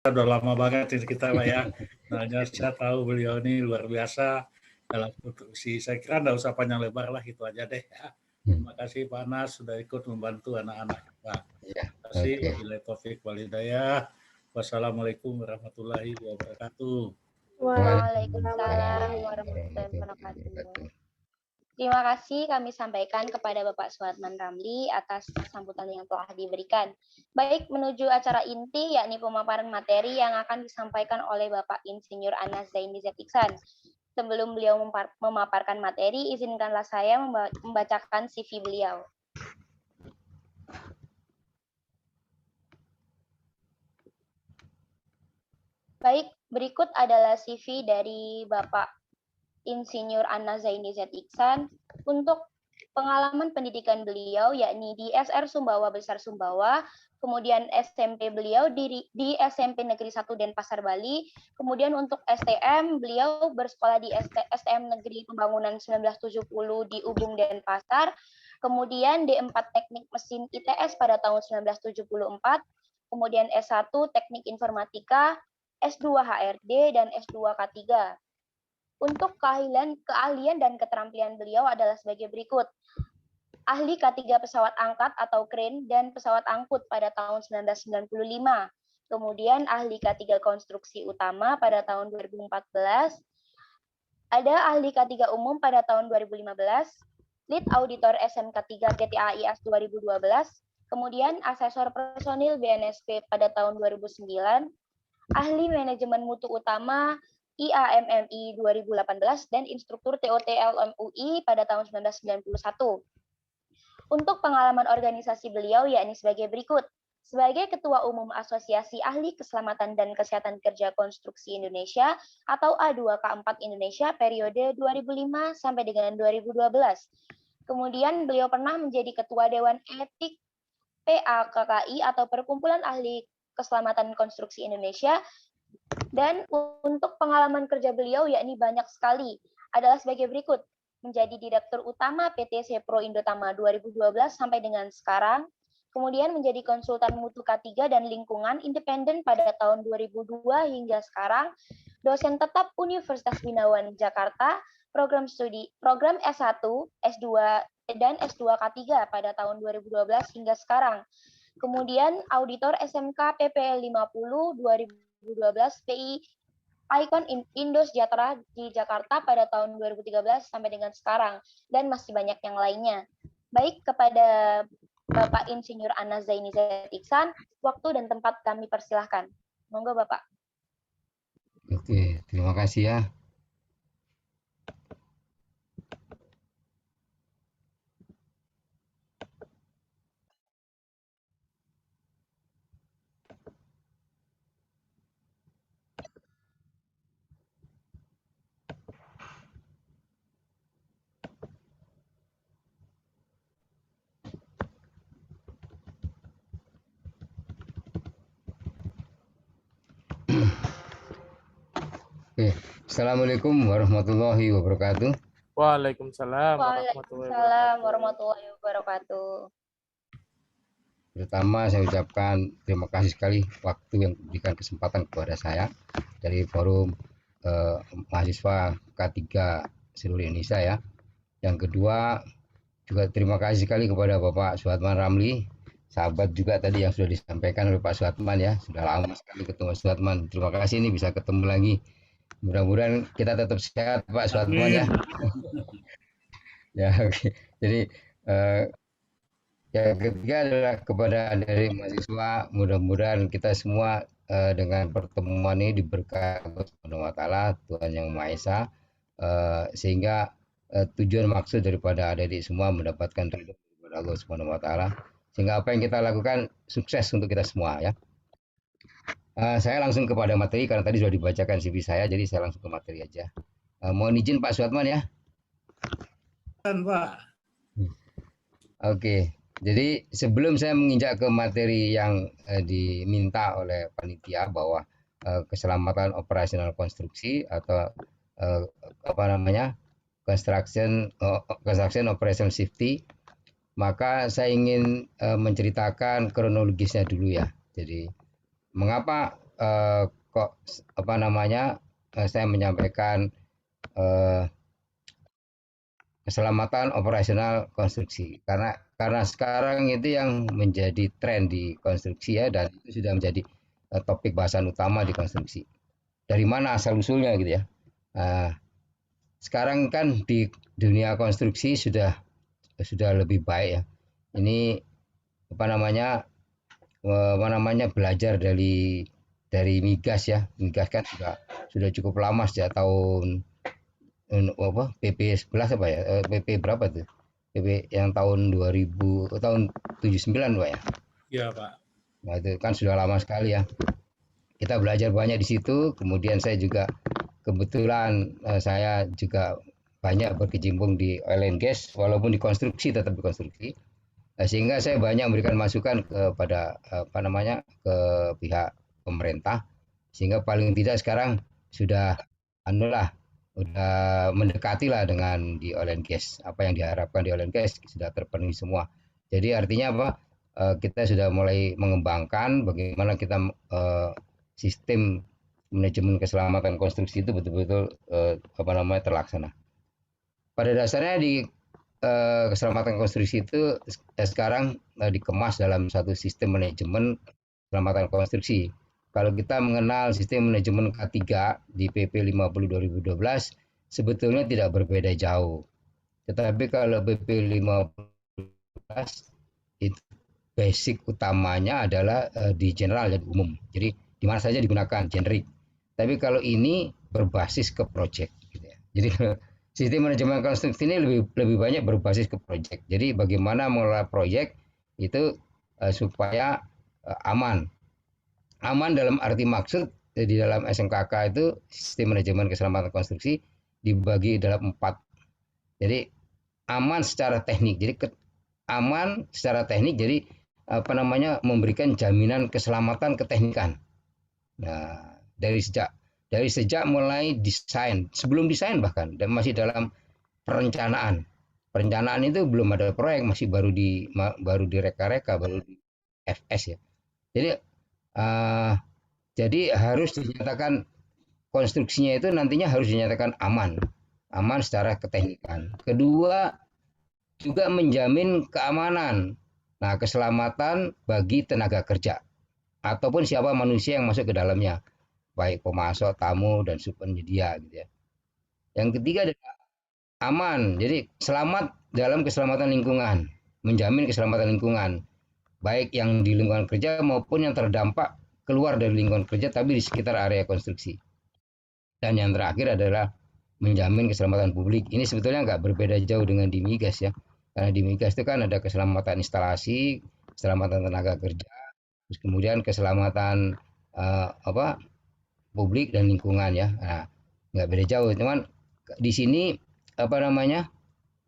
Udah lama banget ini kita Pak ya. Nah, saya tahu beliau ini luar biasa dalam konstruksi. Saya kira nggak usah panjang lebar lah, itu aja deh ya. Terima kasih Pak Anas sudah ikut membantu anak-anak kita. Ya, Terima kasih. oke. Wabillahi taufiq walhidayah. Wassalamualaikum warahmatullahi wabarakatuh. Waalaikumsalam warahmatullahi wabarakatuh. Terima kasih kami sampaikan kepada Bapak Suatman Ramli atas sambutan yang telah diberikan. Baik, menuju acara inti, yakni pemaparan materi yang akan disampaikan oleh Bapak Insinyur Anas Zaini Z. Iksan. Sebelum beliau memaparkan materi, izinkanlah saya membacakan CV beliau. Baik, berikut adalah CV dari Bapak Insinyur Anas Zaini Z. Iksan untuk pengalaman pendidikan beliau yakni di SR Sumbawa Besar Sumbawa, kemudian SMP beliau di SMP Negeri 1 Denpasar Bali, kemudian untuk STM beliau bersekolah di STM Negeri Pembangunan 1970 di Ubung Denpasar, kemudian D4 Teknik Mesin ITS pada tahun 1974, kemudian S1 Teknik Informatika, S2 HRD, dan S2 K3. Untuk keahlian dan keterampilan beliau adalah sebagai berikut. Ahli K3 pesawat angkat atau crane dan pesawat angkut pada tahun 1995. Kemudian ahli K3 konstruksi utama pada tahun 2014. Ada ahli K3 umum pada tahun 2015. Lead auditor SMK3 PTAIS 2012. Kemudian asesor personil BNSP pada tahun 2009. Ahli manajemen mutu utama IAMMI 2018 dan instruktur TOT LMUI pada tahun 1991. Untuk pengalaman organisasi beliau yakni sebagai berikut. Sebagai Ketua Umum Asosiasi Ahli Keselamatan dan Kesehatan Kerja Konstruksi Indonesia atau A2K4 Indonesia periode 2005 sampai dengan 2012. Kemudian beliau pernah menjadi Ketua Dewan Etik PAKKI atau Perkumpulan Ahli Keselamatan Konstruksi Indonesia. Dan untuk pengalaman kerja beliau yakni banyak sekali, adalah sebagai berikut. Menjadi Direktur Utama PT Sepro Indotama 2012 sampai dengan sekarang, kemudian menjadi konsultan mutu K3 dan lingkungan independen pada tahun 2002 hingga sekarang, dosen tetap Universitas Binawan Jakarta, program S1, S2, dan S2 K3 pada tahun 2012 hingga sekarang. Kemudian auditor SMK PPL 50 2012 PI Icon Indo Sejahtera di Jakarta pada tahun 2013 sampai dengan sekarang, dan masih banyak yang lainnya. Baik, kepada Bapak Insinyur Anas Zaini Z. Iksan, waktu dan tempat kami persilahkan. Monggo Bapak. Oke, terima kasih ya. Oke, Assalamualaikum warahmatullahi wabarakatuh. Waalaikumsalam warahmatullahi wabarakatuh. Pertama saya ucapkan terima kasih sekali waktu yang diberikan kesempatan kepada saya dari forum mahasiswa K3 seluruh Indonesia ya. Yang kedua juga terima kasih sekali kepada Bapak Suatman Ramli, sahabat juga tadi yang sudah disampaikan oleh Pak Suatman ya. Sudah lama sekali ketemu Suatman. Terima kasih nih bisa ketemu lagi. Mudah-mudahan kita tetap sehat Pak Suatman ya. Ya oke. Jadi yang ketiga adalah kepada dari mahasiswa, mudah-mudahan kita semua dengan pertemuan ini diberkahi Allah Subhanahu wa taala, Tuhan Yang Maha Esa, sehingga tujuan maksud daripada adik-adik semua mendapatkan ridho dari Allah Subhanahu wa taala, sehingga apa yang kita lakukan sukses untuk kita semua ya. Saya langsung kepada materi karena tadi sudah dibacakan CV saya, jadi saya langsung ke materi aja. Mohon izin Pak Suatman ya. Pak. Oke. Jadi sebelum saya menginjak ke materi yang diminta oleh panitia bahwa keselamatan operasional konstruksi atau construction operation safety, maka saya ingin menceritakan kronologisnya dulu ya. Jadi mengapa kok apa namanya saya menyampaikan eh, keselamatan operasional konstruksi karena sekarang itu yang menjadi tren di konstruksi ya, dan itu sudah menjadi topik bahasan utama di konstruksi. Dari mana asal usulnya gitu ya. Nah, sekarang kan di dunia konstruksi sudah lebih baik ya. Ini apa namanya belajar dari migas ya. Migas kan sudah cukup lama sejak tahun PP 11 apa ya? PP berapa tuh? PP yang tahun 2000 tahun 79 Pak ya. Iya, Pak. Nah, itu kan sudah lama sekali ya. Kita belajar banyak di situ, kemudian saya juga kebetulan saya juga banyak berkecimpung di oil and gas, walaupun di konstruksi tetap di konstruksi. Sehingga saya banyak memberikan masukan kepada apa namanya ke pihak pemerintah, sehingga paling tidak sekarang sudah anulah udah mendekati lah dengan di oil and gas, apa yang diharapkan di oil and gas sudah terpenuhi semua. Jadi artinya apa, kita sudah mulai mengembangkan bagaimana kita sistem manajemen keselamatan konstruksi itu betul-betul apa namanya terlaksana. Pada dasarnya di keselamatan konstruksi itu sekarang dikemas dalam satu sistem manajemen keselamatan konstruksi. Kalau kita mengenal sistem manajemen K3 di PP 50 2012 sebetulnya tidak berbeda jauh. Tetapi kalau PP 15 itu basic utamanya adalah di general dan umum. Jadi di mana saja digunakan generik. Tapi kalau ini berbasis ke project gitu ya. Jadi sistem manajemen konstruksi ini lebih banyak berbasis ke project. Jadi bagaimana mengelola proyek itu supaya aman. Aman dalam arti maksud di dalam SMKK itu sistem manajemen keselamatan konstruksi dibagi dalam 4. Jadi aman secara teknik. Jadi aman secara teknik. Jadi apa namanya memberikan jaminan keselamatan keteknikan. Nah, dari sejak mulai desain, sebelum desain bahkan dan masih dalam perencanaan. Perencanaan itu belum ada proyek, masih baru direka-reka, baru di FS ya. Jadi jadi harus dinyatakan konstruksinya itu nantinya harus dinyatakan aman secara keteknikan. Kedua, juga menjamin keamanan, nah keselamatan bagi tenaga kerja ataupun siapa manusia yang masuk ke dalamnya, baik pemasok, tamu, dan subpenyedia gitu ya. Yang ketiga adalah aman, jadi selamat dalam keselamatan lingkungan, menjamin keselamatan lingkungan, baik yang di lingkungan kerja maupun yang terdampak keluar dari lingkungan kerja tapi di sekitar area konstruksi. Dan yang terakhir adalah menjamin keselamatan publik. Ini sebetulnya nggak berbeda jauh dengan di migas ya. Karena di migas itu kan ada keselamatan instalasi, keselamatan tenaga kerja, terus kemudian keselamatan apa publik dan lingkungan ya. Nah, nggak beda jauh. Cuman di sini apa namanya?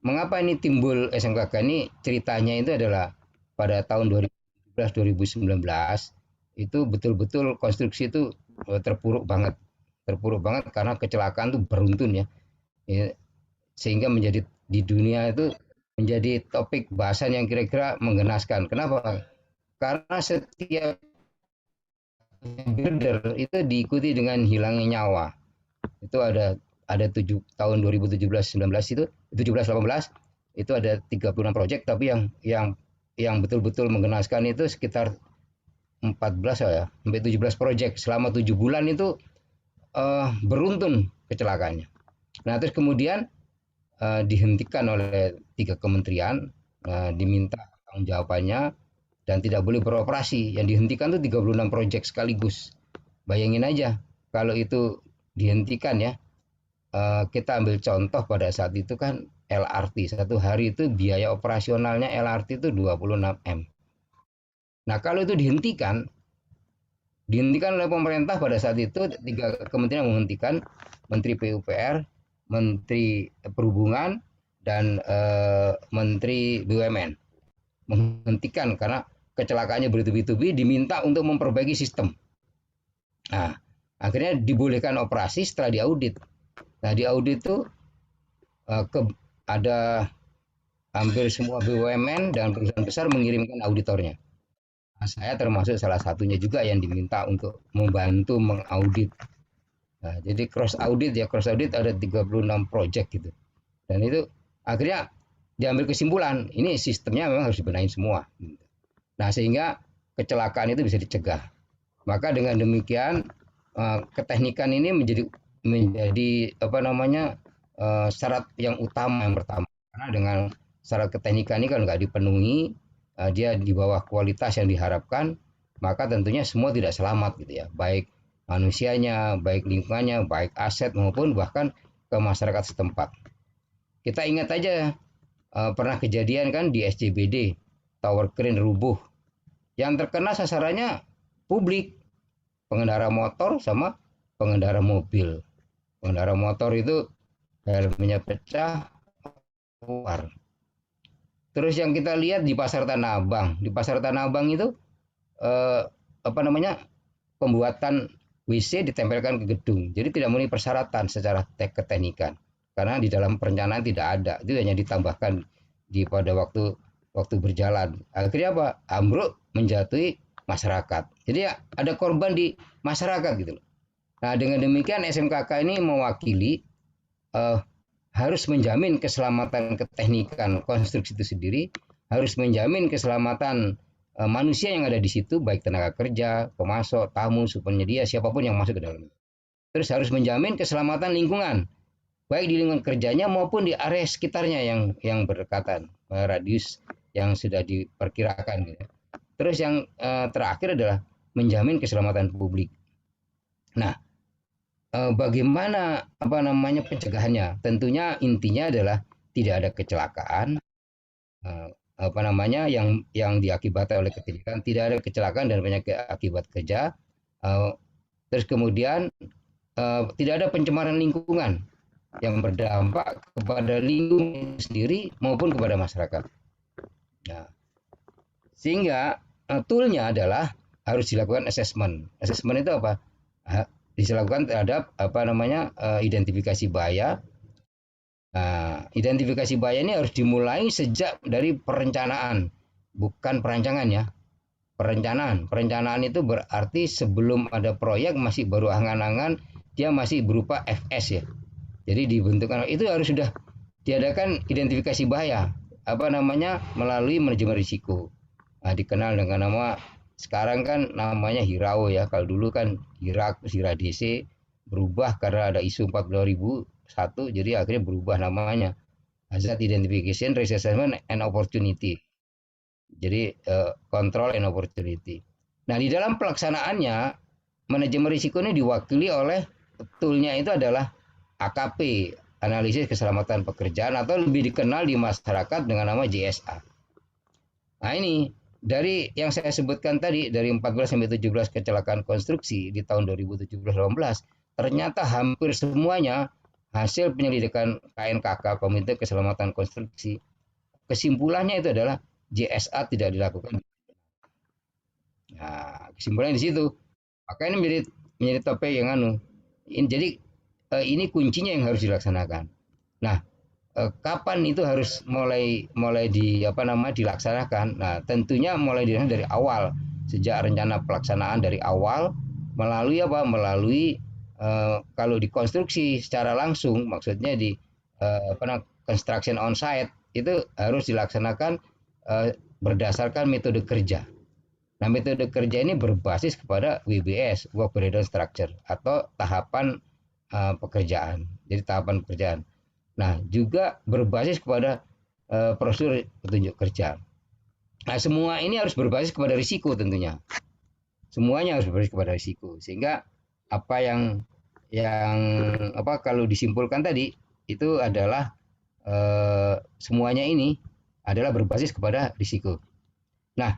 Mengapa ini timbul SMKK ini? Ceritanya itu adalah pada tahun 2017-2019 itu betul-betul konstruksi itu terpuruk banget karena kecelakaan itu beruntun ya. Sehingga menjadi di dunia itu menjadi topik bahasan yang kira-kira menggenaskan. Kenapa? Karena setiap builder itu diikuti dengan hilangnya nyawa. Itu ada tahun 2017-19 itu 17-18 itu ada 36 proyek, tapi yang betul-betul menggenaskan itu sekitar 14 ya, sampai 17 proyek selama 7 bulan itu beruntun kecelakaannya. Nah, terus kemudian dihentikan oleh 3 kementerian, diminta tanggung jawabannya dan tidak boleh beroperasi. Yang dihentikan itu 36 proyek sekaligus. Bayangin aja kalau itu dihentikan ya. Kita ambil contoh pada saat itu kan LRT, satu hari itu biaya operasionalnya LRT itu 26 M. Nah, kalau itu dihentikan oleh pemerintah pada saat itu 3 kementerian menghentikan, Menteri PUPR, Menteri Perhubungan, dan Menteri BUMN menghentikan karena kecelakaannya bertubi-tubi, diminta untuk memperbaiki sistem. Nah, akhirnya dibolehkan operasi setelah diaudit. Nah, di audit itu ada hampir semua BUMN dan perusahaan besar mengirimkan auditornya. Saya termasuk salah satunya juga yang diminta untuk membantu mengaudit. Nah, jadi cross audit ada 36 project gitu. Dan itu akhirnya diambil kesimpulan, ini sistemnya memang harus dibenahin semua. Nah, sehingga kecelakaan itu bisa dicegah. Maka dengan demikian keteknikan ini menjadi apa namanya syarat yang utama yang pertama. Karena dengan syarat keteknikan ini kalau nggak dipenuhi, dia di bawah kualitas yang diharapkan, maka tentunya semua tidak selamat gitu ya, baik manusianya, baik lingkungannya, baik aset maupun bahkan ke masyarakat setempat. Kita ingat aja pernah kejadian kan di SCBD, tower crane rubuh. Yang terkena sasarannya publik, pengendara motor sama pengendara mobil. Pengendara motor itu helmnya pecah, keluar. Terus yang kita lihat di Pasar Tanah Abang, itu apa namanya pembuatan WC ditempelkan ke gedung. Jadi tidak memenuhi persyaratan secara keteknikan. Karena di dalam perencanaan tidak ada. Itu hanya ditambahkan pada waktu berjalan. Akhirnya apa? Ambruk menjatuhi masyarakat. Jadi ya ada korban di masyarakat gitu loh. Nah, dengan demikian SMKK ini mewakili harus menjamin keselamatan keteknikan konstruksi itu sendiri, harus menjamin keselamatan manusia yang ada di situ, baik tenaga kerja, pemasok, tamu, penyedia, siapapun yang masuk ke dalam. Terus harus menjamin keselamatan lingkungan, baik di lingkungan kerjanya maupun di area sekitarnya yang berdekatan, radius yang sudah diperkirakan. Gitu. Terus yang terakhir adalah menjamin keselamatan publik. Nah, bagaimana apa namanya pencegahannya? Tentunya intinya adalah tidak ada kecelakaan, apa namanya yang diakibatkan oleh keteknikan, tidak ada kecelakaan dan penyakit akibat kerja. Terus kemudian tidak ada pencemaran lingkungan yang berdampak kepada lingkungan sendiri maupun kepada masyarakat. Nah, sehingga toolnya adalah harus dilakukan assessment. Assessment itu apa? Dilakukan terhadap apa namanya identifikasi bahaya. Nah, identifikasi bahaya ini harus dimulai sejak dari perencanaan, bukan perancangan ya. Perencanaan itu berarti sebelum ada proyek masih baru angan-angan, dia masih berupa FS ya. Jadi dibentukkan itu harus sudah diadakan identifikasi bahaya, apa namanya melalui manajemen risiko. Nah, dikenal dengan nama sekarang kan namanya HIRAO ya. Kalau dulu kan HIRA DC berubah karena ada isu 40.001, jadi akhirnya berubah namanya Hazard Identification, Risk Assessment and Opportunity. Jadi Control and Opportunity. Nah, di dalam pelaksanaannya manajemen risiko ini diwakili oleh toolnya itu adalah AKP, analisis keselamatan pekerjaan, atau lebih dikenal di masyarakat dengan nama JSA. Nah, ini dari yang saya sebutkan tadi, dari 14 sampai 17 kecelakaan konstruksi di tahun 2017-18, ternyata hampir semuanya hasil penyelidikan KNKK, Komite Keselamatan Konstruksi. Kesimpulannya itu adalah JSA tidak dilakukan. Nah, kesimpulannya di situ. Maka ini menjadi topik yang jadi ini kuncinya yang harus dilaksanakan. Nah, kapan itu harus mulai dilaksanakan? Nah, tentunya mulai dari awal, sejak rencana pelaksanaan dari awal, melalui Melalui kalau dikonstruksi secara langsung, maksudnya di construction on site itu harus dilaksanakan berdasarkan metode kerja. Nah, metode kerja ini berbasis kepada WBS, Work Breakdown Structure, atau tahapan pekerjaan. Jadi tahapan pekerjaan. Nah, juga berbasis kepada prosedur petunjuk kerja. Nah, semua ini harus berbasis kepada risiko tentunya. Semuanya harus berbasis kepada risiko. Sehingga apa yang kalau disimpulkan tadi itu adalah semuanya ini adalah berbasis kepada risiko. Nah,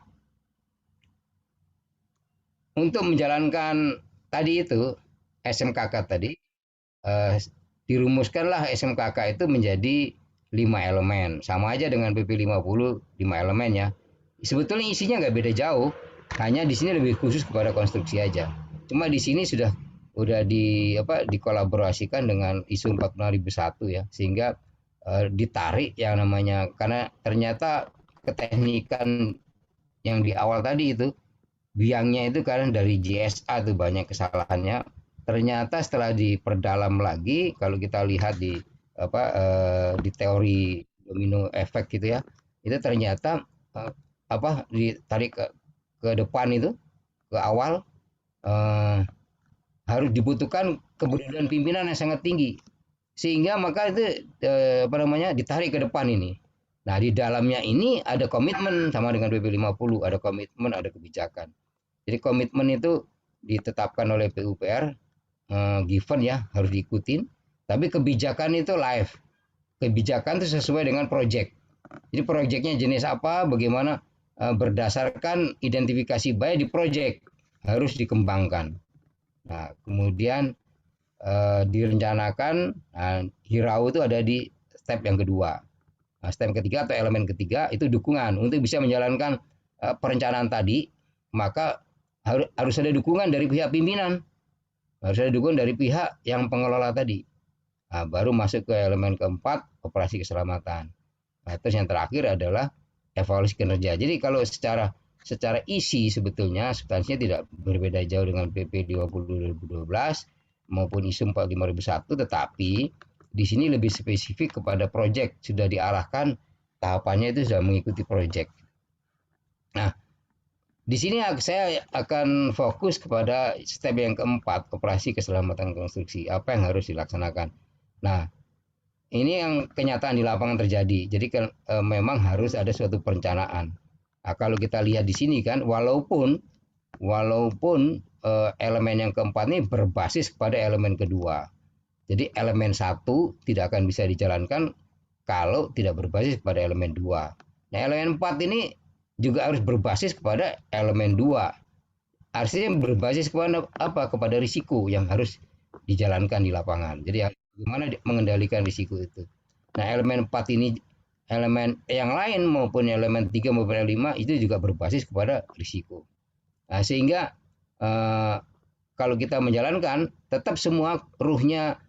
untuk menjalankan tadi itu SMKK tadi dirumuskanlah SMKK itu menjadi 5 elemen. Sama aja dengan PP 50 5 elemen ya. Sebetulnya isinya nggak beda jauh, hanya di sini lebih khusus kepada konstruksi aja. Cuma di sini sudah dikolaborasikan dengan isu 40.001 ya, sehingga ditarik yang namanya, karena ternyata keteknikan yang di awal tadi itu biangnya itu karena dari JSA tuh banyak kesalahannya. Ternyata setelah diperdalam lagi, kalau kita lihat di di teori domino efek gitu ya, itu ternyata ditarik ke depan itu, ke awal, harus dibutuhkan keberanian pimpinan yang sangat tinggi, sehingga maka itu ditarik ke depan ini. Nah, di dalamnya ini ada komitmen sama dengan PP 50, ada komitmen, ada kebijakan. Jadi komitmen itu ditetapkan oleh PUPR, given ya, harus diikutin. Tapi kebijakan itu live. Kebijakan itu sesuai dengan proyek. Jadi proyeknya jenis apa, bagaimana, berdasarkan identifikasi baik di proyek harus dikembangkan. Nah, kemudian direncanakan, hirau itu ada di step yang kedua. Nah, step ketiga atau elemen ketiga itu dukungan untuk bisa menjalankan perencanaan tadi, maka harus ada dukungan dari pihak pimpinan, harus ada dukungan dari pihak yang pengelola tadi. Nah, baru masuk ke elemen keempat, operasi keselamatan. Nah, terus yang terakhir adalah evaluasi kinerja. Jadi kalau secara isi sebetulnya substansinya tidak berbeda jauh dengan PP 20 2012 maupun ISO 45001, tetapi di sini lebih spesifik kepada proyek, sudah diarahkan tahapannya itu sudah mengikuti proyek. Nah, di sini saya akan fokus kepada step yang keempat, operasi keselamatan konstruksi. Apa yang harus dilaksanakan? Nah, ini yang kenyataan di lapangan terjadi. Jadi memang harus ada suatu perencanaan. Nah, kalau kita lihat di sini kan, walaupun elemen yang keempat ini berbasis pada elemen kedua. Jadi elemen satu tidak akan bisa dijalankan kalau tidak berbasis pada elemen dua. Nah, elemen 4 ini juga harus berbasis kepada elemen 2. Artinya berbasis kepada apa? Kepada risiko yang harus dijalankan di lapangan. Jadi bagaimana mengendalikan risiko itu. Nah, elemen 4 ini, elemen yang lain maupun elemen 3 maupun elemen 5 itu juga berbasis kepada risiko. Nah, sehingga kalau kita menjalankan, tetap semua ruhnya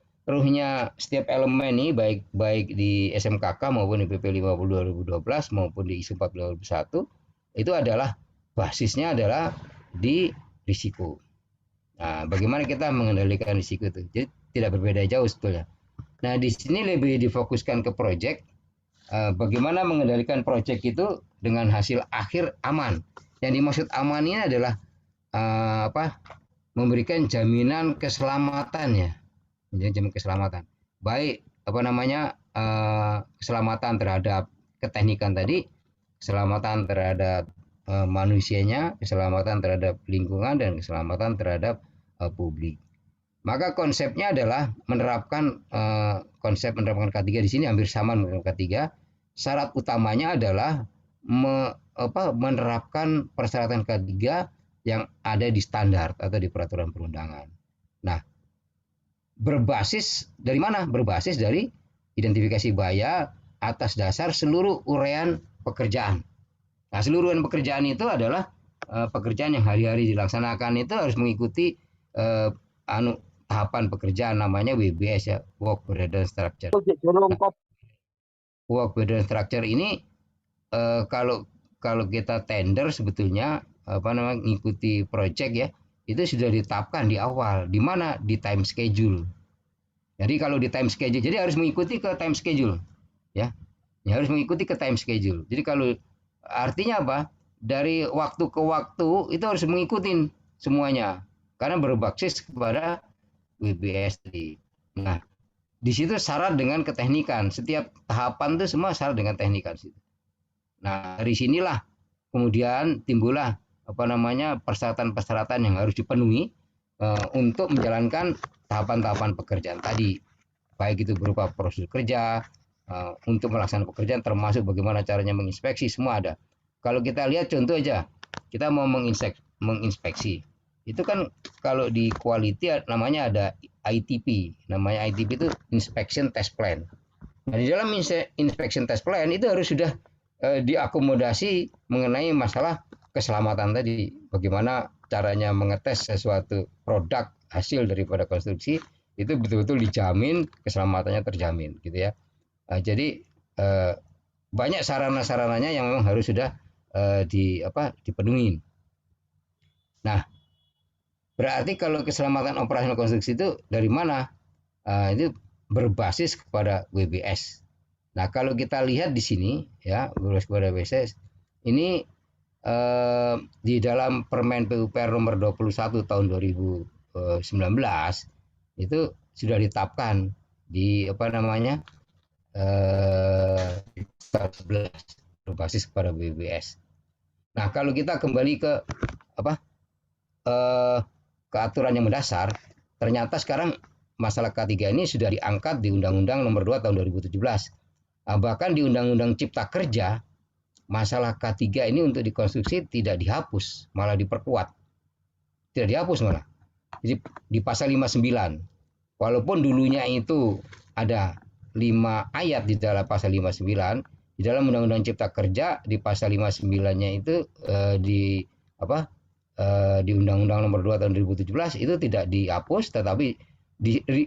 setiap elemen ini baik di SMKK maupun di PP 50 2012 maupun di ISO 45001 itu adalah basisnya adalah di risiko. Nah, bagaimana kita mengendalikan risiko itu? Jadi tidak berbeda jauh sebetulnya. Nah, di sini lebih difokuskan ke proyek. Bagaimana mengendalikan proyek itu dengan hasil akhir aman. Yang dimaksud aman ini adalah memberikan jaminan keselamatan ya. Jaminan keselamatan. Baik keselamatan terhadap keteknikan tadi, keselamatan terhadap manusianya, keselamatan terhadap lingkungan, dan keselamatan terhadap publik. Maka konsepnya adalah menerapkan konsep menerapkan K3 di sini hampir sama dengan K3. Syarat utamanya adalah menerapkan persyaratan K3 yang ada di standar atau di peraturan perundangan. Nah, berbasis dari mana? Berbasis dari identifikasi bahaya atas dasar seluruh uraian pekerjaan. Nah, seluruh pekerjaan itu adalah pekerjaan yang hari-hari dilaksanakan itu harus mengikuti tahapan pekerjaan, namanya WBS ya, Work Breakdown Structure. Nah, Work Breakdown Structure ini kalau kita tender sebetulnya mengikuti project ya, itu sudah ditetapkan di awal. Di mana? Di time schedule. Jadi kalau di time schedule, jadi harus mengikuti ke time schedule ya. Harus mengikuti ke time schedule. Jadi kalau artinya apa? Dari waktu ke waktu itu harus mengikuti semuanya karena berbasis kepada WBS tadi. Nah, di situ syarat dengan keteknikan. Setiap tahapan itu semua syarat dengan teknikan. Nah, dari sinilah kemudian timbullah persyaratan-persyaratan yang harus dipenuhi untuk menjalankan tahapan-tahapan pekerjaan tadi, baik itu berupa prosedur kerja, untuk melaksanakan pekerjaan, termasuk bagaimana caranya menginspeksi, semua ada. Kalau kita lihat contoh aja, kita mau menginspeksi, itu kan kalau di quality namanya ada ITP, namanya ITP itu Inspection Test Plan. Nah, di dalam Inspection Test Plan itu harus sudah diakomodasi mengenai masalah keselamatan tadi, bagaimana caranya mengetes sesuatu produk hasil daripada konstruksi itu betul-betul dijamin keselamatannya terjamin gitu ya. Jadi banyak sarana-sarananya yang memang harus sudah dipenuhi. Nah, berarti kalau keselamatan operasional konstruksi itu dari mana? Itu berbasis kepada WBS. Nah, kalau kita lihat di sini ya, berbasis kepada WBS ini di dalam Permen PUPR nomor 21 tahun 2019 itu sudah ditetapkan di apa namanya eh, 11 berbasis kepada WBS. Nah, kalau kita kembali ke apa ke aturan yang mendasar, ternyata sekarang masalah K3 ini sudah diangkat di Undang-Undang Nomor 2 Tahun 2017. Bahkan di Undang-Undang Cipta Kerja, masalah K3 ini untuk dikonstruksi tidak dihapus, malah diperkuat. Tidak dihapus malah. Jadi di pasal 59, walaupun dulunya itu ada 5 ayat di dalam pasal 59, di dalam Undang-Undang Cipta Kerja di pasal 59-nya itu di apa di Undang-Undang Nomor 2 Tahun 2017 itu tidak dihapus, tetapi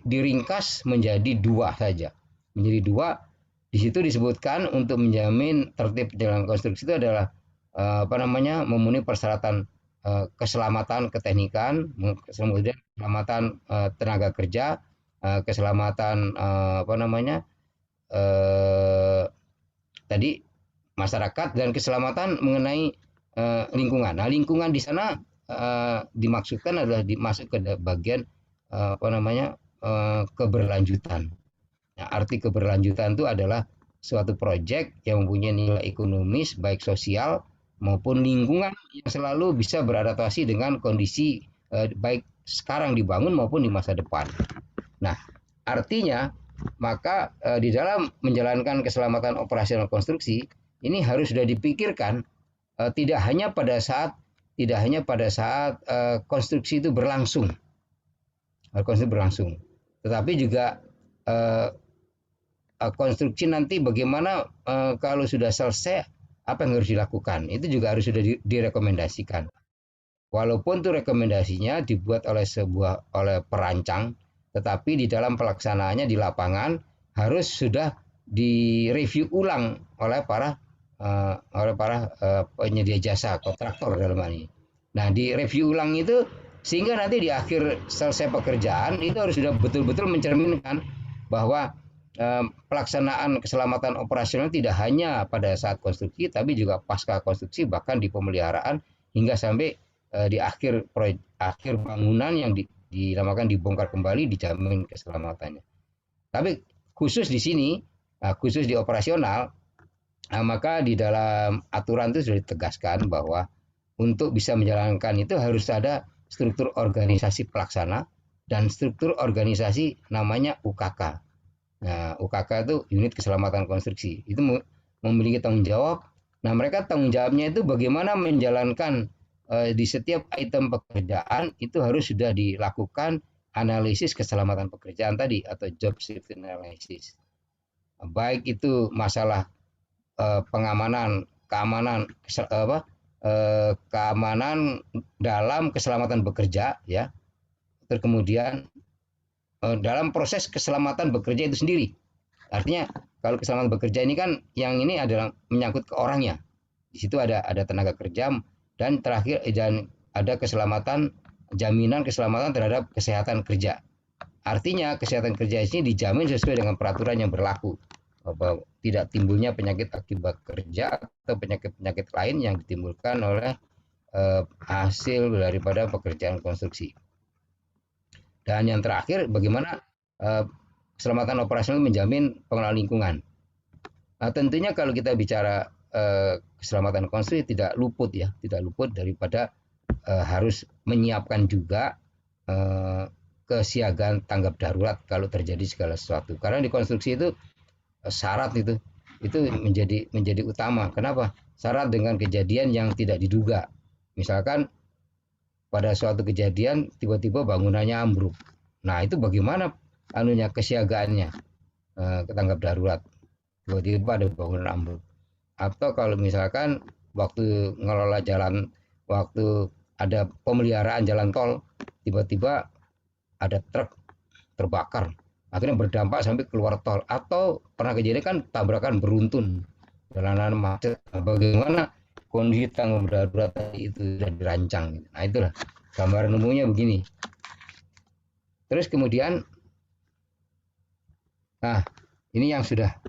diringkas menjadi 2 saja. Menjadi 2. Di situ disebutkan untuk menjamin tertib jalan konstruksi itu adalah memenuhi persyaratan keselamatan keteknikan, kemudian keselamatan tenaga kerja, keselamatan tadi masyarakat, dan keselamatan mengenai lingkungan. Nah, lingkungan di sana dimaksudkan adalah masuk ke bagian keberlanjutan. Nah, arti keberlanjutan itu adalah suatu proyek yang mempunyai nilai ekonomis baik sosial maupun lingkungan yang selalu bisa beradaptasi dengan kondisi baik sekarang dibangun maupun di masa depan. Nah, artinya maka di dalam menjalankan keselamatan operasional konstruksi ini harus sudah dipikirkan tidak hanya pada saat konstruksi itu berlangsung, tetapi juga konstruksi nanti bagaimana kalau sudah selesai apa yang harus dilakukan, itu juga harus sudah direkomendasikan. Walaupun itu rekomendasinya dibuat oleh perancang, tetapi di dalam pelaksanaannya di lapangan harus sudah direview ulang oleh para penyedia jasa, kontraktor dalam hal ini. Nah, di review ulang itu sehingga nanti di akhir selesai pekerjaan itu harus sudah betul-betul mencerminkan bahwa pelaksanaan keselamatan operasional tidak hanya pada saat konstruksi, tapi juga pasca konstruksi, bahkan di pemeliharaan hingga sampai di akhir bangunan yang dinamakan dibongkar kembali, dijamin keselamatannya. Tapi khusus di sini, khusus di operasional, maka di dalam aturan itu sudah ditegaskan bahwa untuk bisa menjalankan itu harus ada struktur organisasi pelaksana dan struktur organisasi namanya UKK. Nah, UKK itu unit keselamatan konstruksi. Itu memiliki tanggung jawab. Nah, mereka tanggung jawabnya itu bagaimana menjalankan di setiap item pekerjaan itu harus sudah dilakukan analisis keselamatan pekerjaan tadi atau job safety analysis. Baik itu masalah keamanan dalam keselamatan bekerja ya. Terus kemudian dalam proses keselamatan bekerja itu sendiri. Artinya kalau keselamatan bekerja ini kan yang ini adalah menyangkut ke orangnya. Di situ ada tenaga kerja dan terakhir dan ada jaminan keselamatan terhadap kesehatan kerja. Artinya kesehatan kerja ini dijamin sesuai dengan peraturan yang berlaku. Bahwa tidak timbulnya penyakit akibat kerja atau penyakit-penyakit lain yang ditimbulkan oleh hasil daripada pekerjaan konstruksi. Dan yang terakhir, bagaimana keselamatan operasional menjamin pengelolaan lingkungan. Nah, tentunya kalau kita bicara keselamatan konstruksi tidak luput daripada harus menyiapkan juga kesiagaan tanggap darurat kalau terjadi segala sesuatu. Karena di konstruksi itu syarat itu menjadi utama. Kenapa? Syarat dengan kejadian yang tidak diduga. Misalkan pada suatu kejadian tiba-tiba bangunannya ambruk. Nah, itu bagaimana kesiagaannya tanggap darurat. Tiba-tiba ada bangunan ambruk. Atau kalau misalkan waktu ngelola jalan, waktu ada pemeliharaan jalan tol, tiba-tiba ada truk terbakar. Akhirnya berdampak sampai keluar tol. Atau pernah kejadian kan tabrakan beruntun, jalanan macet. Bagaimana kondisi tanggap darurat tadi itu sudah dirancang. Nah itulah gambaran umumnya begini. Terus kemudian, nah ini yang sudah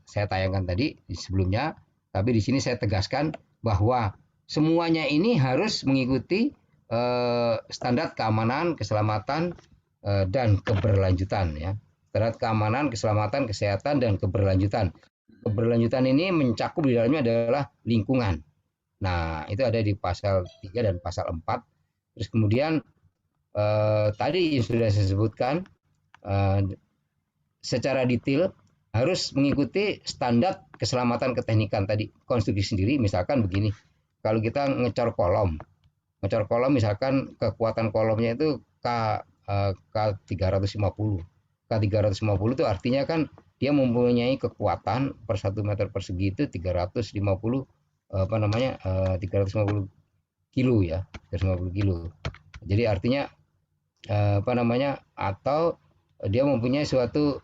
saya tayangkan tadi sebelumnya, tapi di sini saya tegaskan bahwa semuanya ini harus mengikuti standar keamanan, keselamatan, dan keberlanjutan ya. Standar keamanan, keselamatan, kesehatan, dan keberlanjutan. Keberlanjutan ini mencakup di dalamnya adalah lingkungan. Nah, itu ada di pasal 3 dan pasal 4. Terus kemudian tadi yang sudah saya sebutkan secara detail harus mengikuti standar keselamatan keteknikan tadi. Konstruksi sendiri misalkan begini. Kalau kita ngecor kolom misalkan kekuatan kolomnya itu K350. K350 itu artinya kan dia mempunyai kekuatan per 1 meter persegi itu 350 350 kilo ya, 350 kilo. Jadi artinya atau dia mempunyai suatu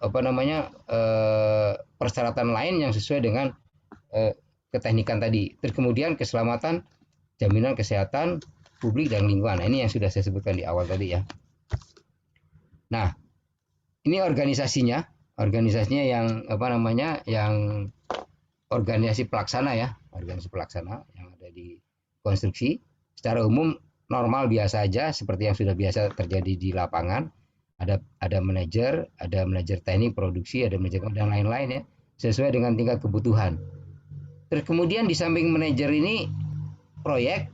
persyaratan lain yang sesuai dengan keteknikan tadi. Terus kemudian keselamatan, jaminan kesehatan publik dan lingkungan. Nah, ini yang sudah saya sebutkan di awal tadi ya. Nah, ini organisasinya yang yang organisasi pelaksana ya, organisasi pelaksana yang ada di konstruksi. Secara umum normal biasa aja seperti yang sudah biasa terjadi di lapangan. Ada manajer teknik produksi, ada manajer dan lain-lain ya, sesuai dengan tingkat kebutuhan. Terus kemudian di samping manajer ini proyek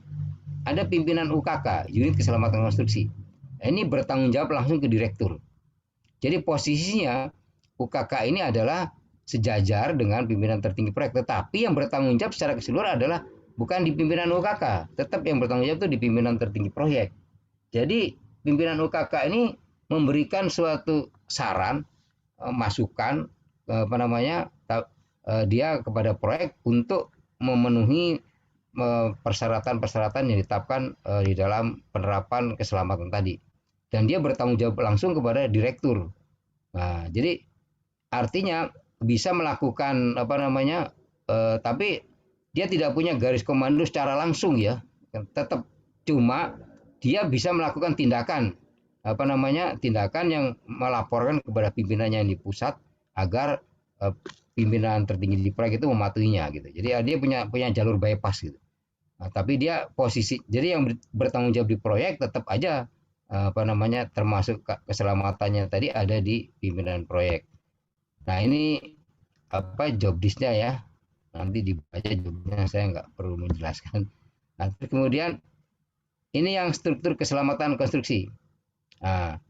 ada pimpinan UKK, unit keselamatan konstruksi. Nah, ini bertanggung jawab langsung ke direktur. Jadi posisinya UKK ini adalah sejajar dengan pimpinan tertinggi proyek, tetapi yang bertanggung jawab secara keseluruhan adalah bukan di pimpinan UKK, tetap yang bertanggung jawab itu di pimpinan tertinggi proyek. Jadi pimpinan UKK ini memberikan suatu saran, masukan, dia kepada proyek untuk memenuhi persyaratan-persyaratan yang ditetapkan di dalam penerapan keselamatan tadi. Dan dia bertanggung jawab langsung kepada direktur. Nah, jadi artinya bisa melakukan tapi dia tidak punya garis komando secara langsung ya. Tetap cuma dia bisa melakukan tindakan yang melaporkan kepada pimpinannya yang di pusat agar pimpinan tertinggi di proyek itu mematuhinya gitu. Jadi dia punya jalur bypass gitu. Nah, tapi dia jadi yang bertanggung jawab di proyek tetap aja termasuk keselamatannya tadi ada di pimpinan proyek. Nah, ini job desk-nya ya. Nanti dibaca jobnya, saya nggak perlu menjelaskan. Nah, kemudian ini yang struktur keselamatan konstruksi. Nah,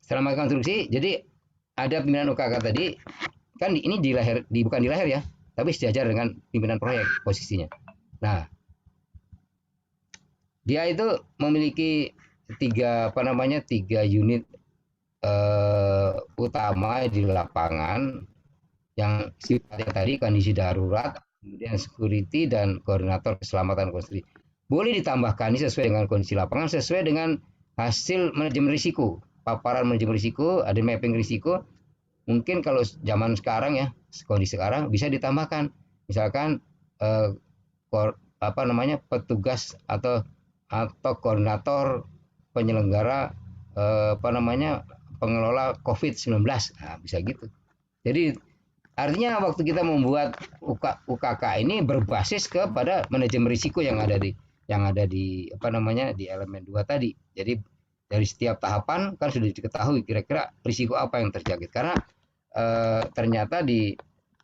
keselamatan konstruksi, jadi ada pimpinan UKK tadi, kan ini bukan di leher ya, tapi sejajar dengan pimpinan proyek posisinya. Nah, dia itu memiliki tiga unit utama di lapangan yang sifatnya tadi kondisi darurat, kemudian security dan koordinator keselamatan konstruksi. Boleh ditambahkan ini sesuai dengan kondisi lapangan, sesuai dengan hasil manajemen risiko, paparan manajemen risiko, ada mapping risiko. Mungkin kalau zaman sekarang ya, kondisi sekarang bisa ditambahkan, misalkan petugas atau koordinator penyelenggara pengelola COVID-19, nah, bisa gitu. Jadi artinya waktu kita membuat UKK ini berbasis kepada manajemen risiko yang ada di di elemen 2 tadi. Jadi dari setiap tahapan kan sudah diketahui kira-kira risiko apa yang terjadi. Karena ternyata di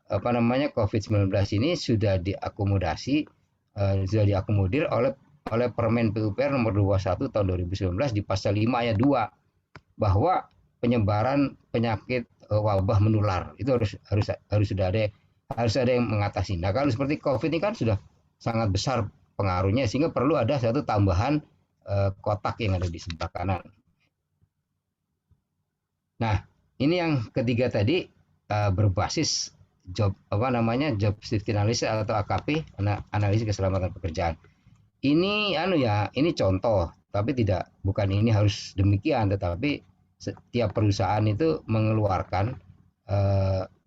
COVID-19 ini sudah diakomodir oleh Permen PUPR nomor 21 tahun 2019 di pasal 5 ayat 2 bahwa penyebaran penyakit wabah menular itu harus ada yang mengatasi. Nah, kalau seperti COVID ini kan sudah sangat besar pengaruhnya sehingga perlu ada satu tambahan kotak yang ada di sebelah kanan. Nah, ini yang ketiga tadi berbasis job safety analysis atau AKP, analisis keselamatan pekerjaan. Ini ini contoh, tapi bukan ini harus demikian, tetapi setiap perusahaan itu mengeluarkan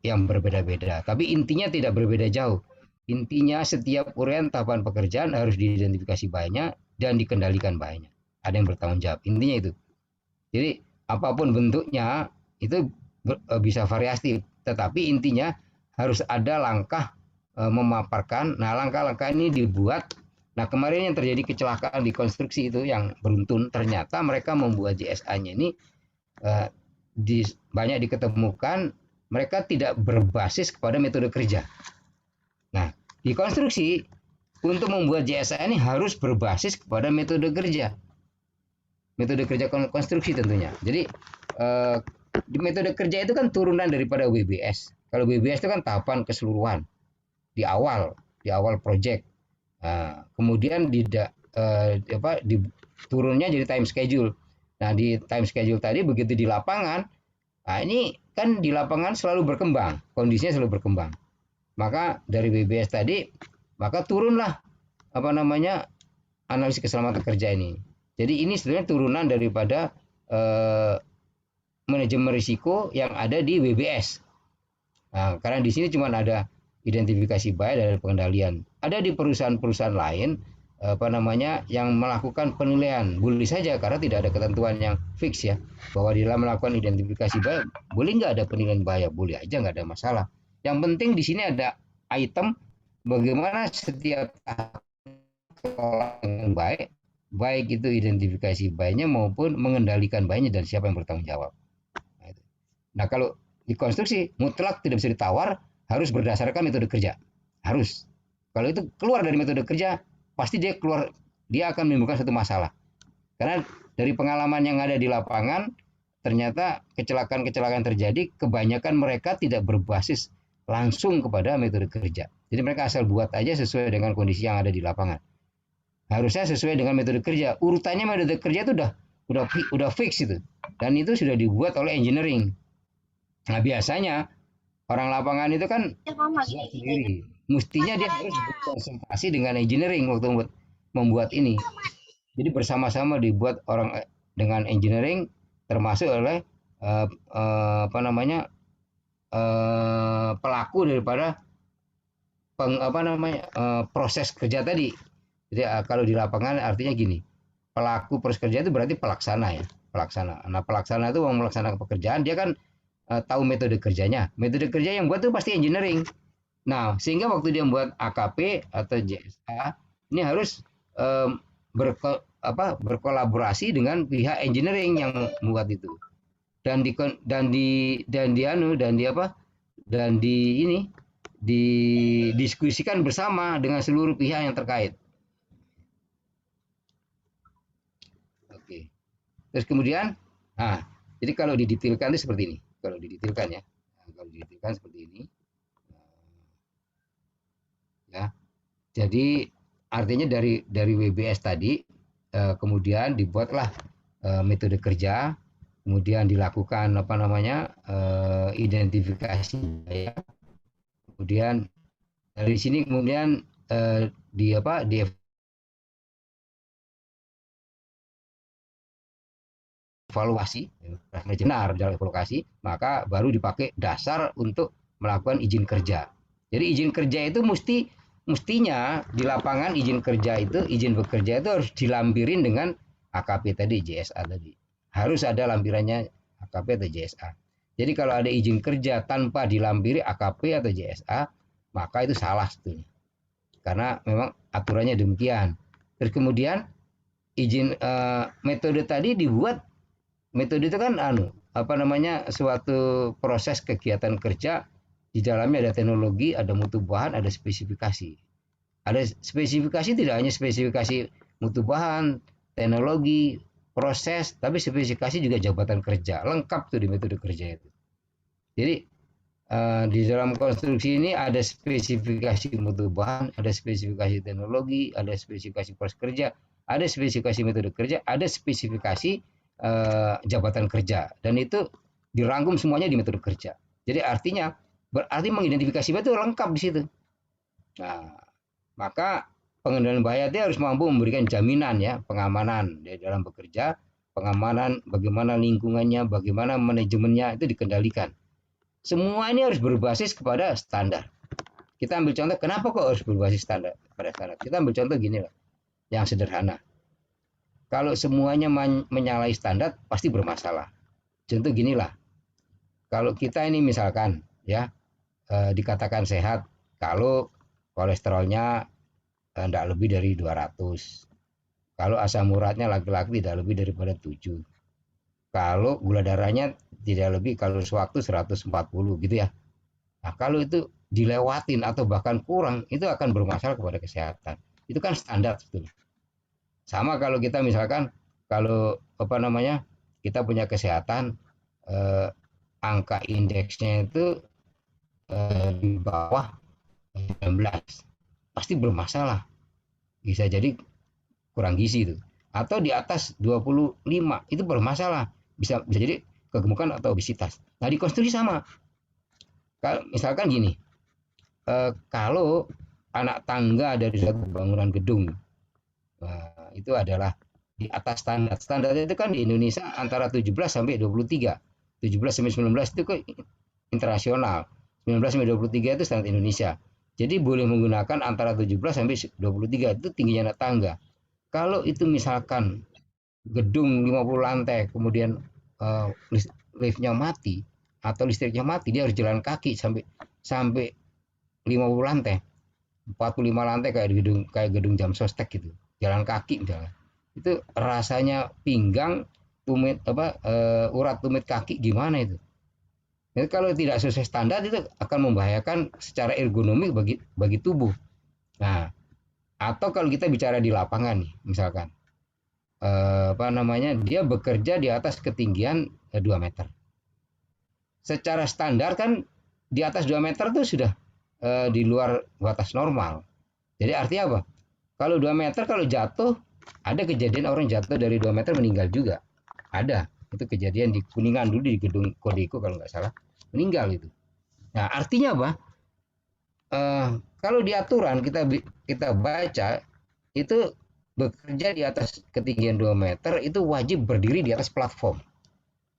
yang berbeda-beda. Tapi intinya tidak berbeda jauh. Intinya setiap uraian tahapan pekerjaan harus diidentifikasi bahayanya dan dikendalikan bahayanya. Ada yang bertanggung jawab. Intinya itu. Jadi apapun bentuknya itu bisa variatif, tetapi intinya harus ada langkah memaparkan. Nah, langkah-langkah ini dibuat. Nah, kemarin yang terjadi kecelakaan di konstruksi itu yang beruntun, ternyata mereka membuat JSA-nya ini banyak diketemukan mereka tidak berbasis kepada metode kerja. Nah, di konstruksi untuk membuat JSA ini harus berbasis kepada metode kerja. Metode kerja konstruksi tentunya. Jadi di metode kerja itu kan turunan daripada WBS. Kalau WBS itu kan tahapan keseluruhan di awal proyek. Kemudian turunnya jadi time schedule. Nah, di time schedule tadi begitu di lapangan, nah ini kan di lapangan selalu berkembang, kondisinya selalu berkembang. Maka dari WBS tadi, maka turunlah analisis keselamatan kerja ini. Jadi ini sebenarnya turunan daripada manajemen risiko yang ada di WBS. Nah, karena di sini cuma ada identifikasi bahaya dan pengendalian. Ada di perusahaan-perusahaan lain yang melakukan penilaian. Boleh saja karena tidak ada ketentuan yang fix ya, bahwa di dalam melakukan identifikasi bahaya boleh nggak ada penilaian bahaya, boleh aja, nggak ada masalah. Yang penting di sini ada item bagaimana setiap yang baik itu identifikasi bahayanya maupun mengendalikan bahayanya dan siapa yang bertanggung jawab. Nah, kalau di konstruksi mutlak tidak bisa ditawar, harus berdasarkan metode kerja. Harus. Kalau itu keluar dari metode kerja, pasti dia akan menimbulkan satu masalah. Karena dari pengalaman yang ada di lapangan, ternyata kecelakaan-kecelakaan terjadi, kebanyakan mereka tidak berbasis langsung kepada metode kerja. Jadi mereka asal buat aja sesuai dengan kondisi yang ada di lapangan. Harusnya sesuai dengan metode kerja. Urutannya metode kerja itu udah fix itu. Dan itu sudah dibuat oleh engineering. Nah, biasanya orang lapangan itu kan sendiri. Mestinya dia harus berkonsultasi dengan engineering waktu membuat ini. Jadi bersama-sama dibuat dengan engineering, termasuk oleh pelaku daripada proses kerja tadi. Jadi kalau di lapangan artinya gini, pelaku proses kerja itu berarti pelaksana ya, pelaksana. Nah, pelaksana itu yang melaksanakan pekerjaan, dia kan tahu metode kerjanya. Metode kerja yang buat itu pasti engineering. Nah, sehingga waktu dia membuat AKP atau JSA, ini harus berkolaborasi dengan pihak engineering yang membuat itu. Dan didiskusikan bersama dengan seluruh pihak yang terkait. Oke. Terus kemudian, jadi kalau didetailkan itu seperti ini. Kalau didetailkan ya, kalau didetailkan seperti ini, ya. Jadi artinya dari WBS tadi, kemudian dibuatlah metode kerja, kemudian dilakukan identifikasi, ya. Kemudian dari sini kemudian evaluasi, benar dalam evaluasi, maka baru dipakai dasar untuk melakukan izin kerja. Jadi izin kerja itu mestinya di lapangan izin bekerja itu harus dilampirin dengan AKP tadi, JSA tadi. Harus ada lampirannya AKP atau JSA. Jadi kalau ada izin kerja tanpa dilampiri AKP atau JSA, maka itu salah sebetulnya. Karena memang aturannya demikian. Terus kemudian izin metode tadi dibuat. Metode itu kan suatu proses kegiatan kerja, di dalamnya ada teknologi, ada mutu bahan, ada spesifikasi. Ada spesifikasi, tidak hanya spesifikasi mutu bahan, teknologi, proses, tapi spesifikasi juga jabatan kerja. Lengkap tuh di metode kerja itu. Jadi di dalam konstruksi ini ada spesifikasi mutu bahan, ada spesifikasi teknologi, ada spesifikasi proses kerja, ada spesifikasi metode kerja, ada spesifikasi jabatan kerja, dan itu dirangkum semuanya di metode kerja. Jadi berarti mengidentifikasi itu lengkap di situ. Nah, maka pengendalian bahaya itu harus mampu memberikan jaminan ya, pengamanan di dalam bekerja, pengamanan bagaimana lingkungannya, bagaimana manajemennya itu dikendalikan. Semua ini harus berbasis kepada standar. Kita ambil contoh, kenapa kok harus berbasis standar pada standar? Kita ambil contoh gini lah, yang sederhana. Kalau semuanya menyalahi standar, pasti bermasalah. Contoh gini lah, kalau kita ini misalkan ya dikatakan sehat, kalau kolesterolnya tidak lebih dari 200, kalau asam uratnya laki-laki tidak lebih daripada 7, kalau gula darahnya tidak lebih, kalau sewaktu 140 gitu ya. Nah, kalau itu dilewatin atau bahkan kurang, itu akan bermasalah kepada kesehatan. Itu kan standar sebetulnya. Sama kalau kita misalkan, kalau apa namanya, kita punya kesehatan, angka indeksnya itu di bawah 19, pasti bermasalah. Bisa jadi kurang gizi itu. Atau di atas 25 itu bermasalah. Bisa jadi kegemukan atau obesitas. Nah, di konstruksi sama. Kalau misalkan gini, kalau anak tangga dari suatu bangunan gedung itu adalah di atas standar. Standar itu kan di Indonesia antara 17 sampai 23. 17 sampai 19 itu kan internasional. 19 sampai 23 itu standar Indonesia. Jadi boleh menggunakan antara 17 sampai 23, itu tingginya anak tangga. Kalau itu misalkan gedung 50 lantai, kemudian liftnya mati atau listriknya mati, dia harus jalan kaki sampai 50 lantai. 45 lantai kayak gedung jam sostek gitu. Jalan kaki misalnya. Itu rasanya pinggang, urat tumit kaki gimana itu. Jadi kalau tidak sesuai standar itu akan membahayakan secara ergonomi bagi tubuh. Nah, atau kalau kita bicara di lapangan nih, misalkan dia bekerja di atas ketinggian 2 meter. Secara standar kan di atas 2 meter itu sudah di luar batas normal. Jadi artinya apa? Kalau 2 meter kalau jatuh, ada kejadian orang jatuh dari 2 meter meninggal juga. Ada. Itu kejadian di Kuningan dulu, di gedung Kodeko kalau nggak salah. Meninggal itu. Nah, artinya apa? Kalau di aturan kita baca, itu bekerja di atas ketinggian 2 meter itu wajib berdiri di atas platform.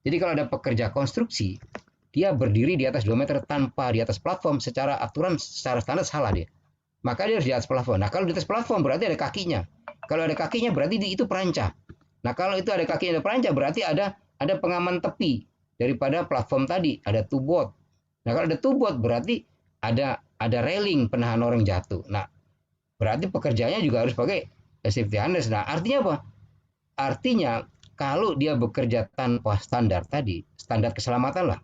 Jadi kalau ada pekerja konstruksi, dia berdiri di atas 2 meter tanpa di atas platform, secara aturan, secara standar salah dia. Maka dia harus di atas platform. Nah, kalau di atas platform berarti ada kakinya. Kalau ada kakinya berarti itu perancah. Nah, kalau itu ada kakinya, ada perancah, berarti ada pengaman tepi daripada platform tadi, ada tubot. Nah, kalau ada tubot berarti ada railing penahan orang jatuh. Nah, berarti pekerjaannya juga harus pakai safety harness. Nah, artinya apa? Artinya kalau dia bekerja tanpa standar tadi, standar keselamatan lah.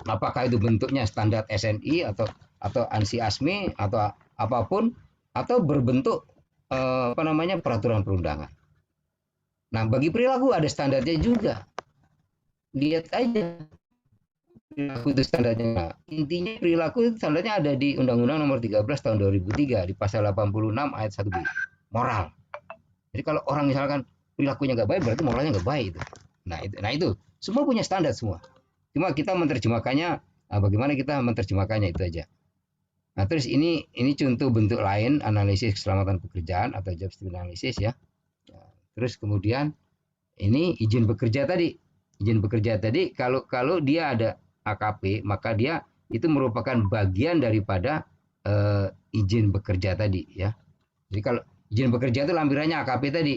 Apakah itu bentuknya standar SNI atau ANSI ASME atau apapun, atau berbentuk peraturan perundangan. Nah, bagi perilaku ada standarnya juga. Lihat aja perilaku itu standarnya. Nah, intinya perilaku itu standarnya ada di Undang-Undang Nomor 13 Tahun 2003 di pasal 86 ayat 1b. Moral. Jadi kalau orang misalkan perilakunya nggak baik, berarti moralnya nggak baik itu. Nah itu semua punya standar semua. Cuma kita menerjemahkannya, bagaimana kita menerjemahkannya itu aja. Nah, terus ini contoh bentuk lain analisis keselamatan pekerjaan atau job safety analysis ya. Terus kemudian ini izin bekerja tadi. Izin bekerja tadi kalau dia ada AKP, maka dia itu merupakan bagian daripada izin bekerja tadi ya. Jadi kalau izin bekerja itu lampirannya AKP tadi.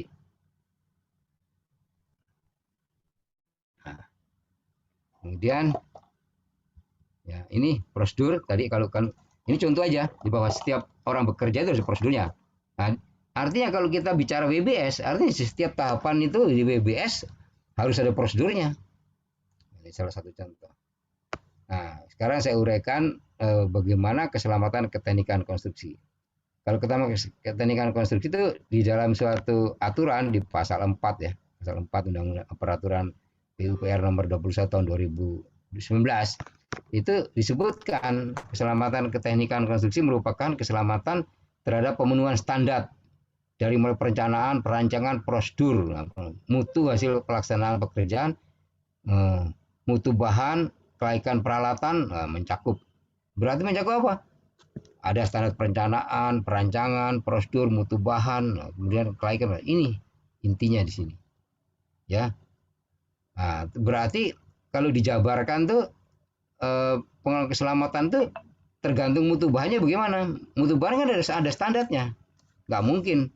Nah, kemudian ya ini prosedur tadi, kalau kan ini contoh aja di bawah setiap orang bekerja itu ada prosedurnya. Nah, artinya kalau kita bicara WBS, artinya setiap tahapan itu di WBS harus ada prosedurnya. Ini salah satu contoh. Nah, sekarang saya uraikan bagaimana keselamatan keteknikan konstruksi. Kalau keteknikan konstruksi itu di dalam suatu aturan di pasal 4 ya, pasal 4 Undang-Undang Peraturan PUPR nomor 21 tahun 2019 itu disebutkan keselamatan keteknikan konstruksi merupakan keselamatan terhadap pemenuhan standar dari mulai perencanaan, perancangan, prosedur, mutu hasil pelaksanaan pekerjaan, mutu bahan, kelaikan peralatan, mencakup. Berarti mencakup apa? Ada standar perencanaan, perancangan, prosedur, mutu bahan, kemudian kelaikan. Ini intinya di sini. Ya. Nah, berarti kalau dijabarkan tuh pengelolaan keselamatan tuh tergantung mutu bahannya bagaimana. Mutu bahan kan ada standarnya. Nggak mungkin.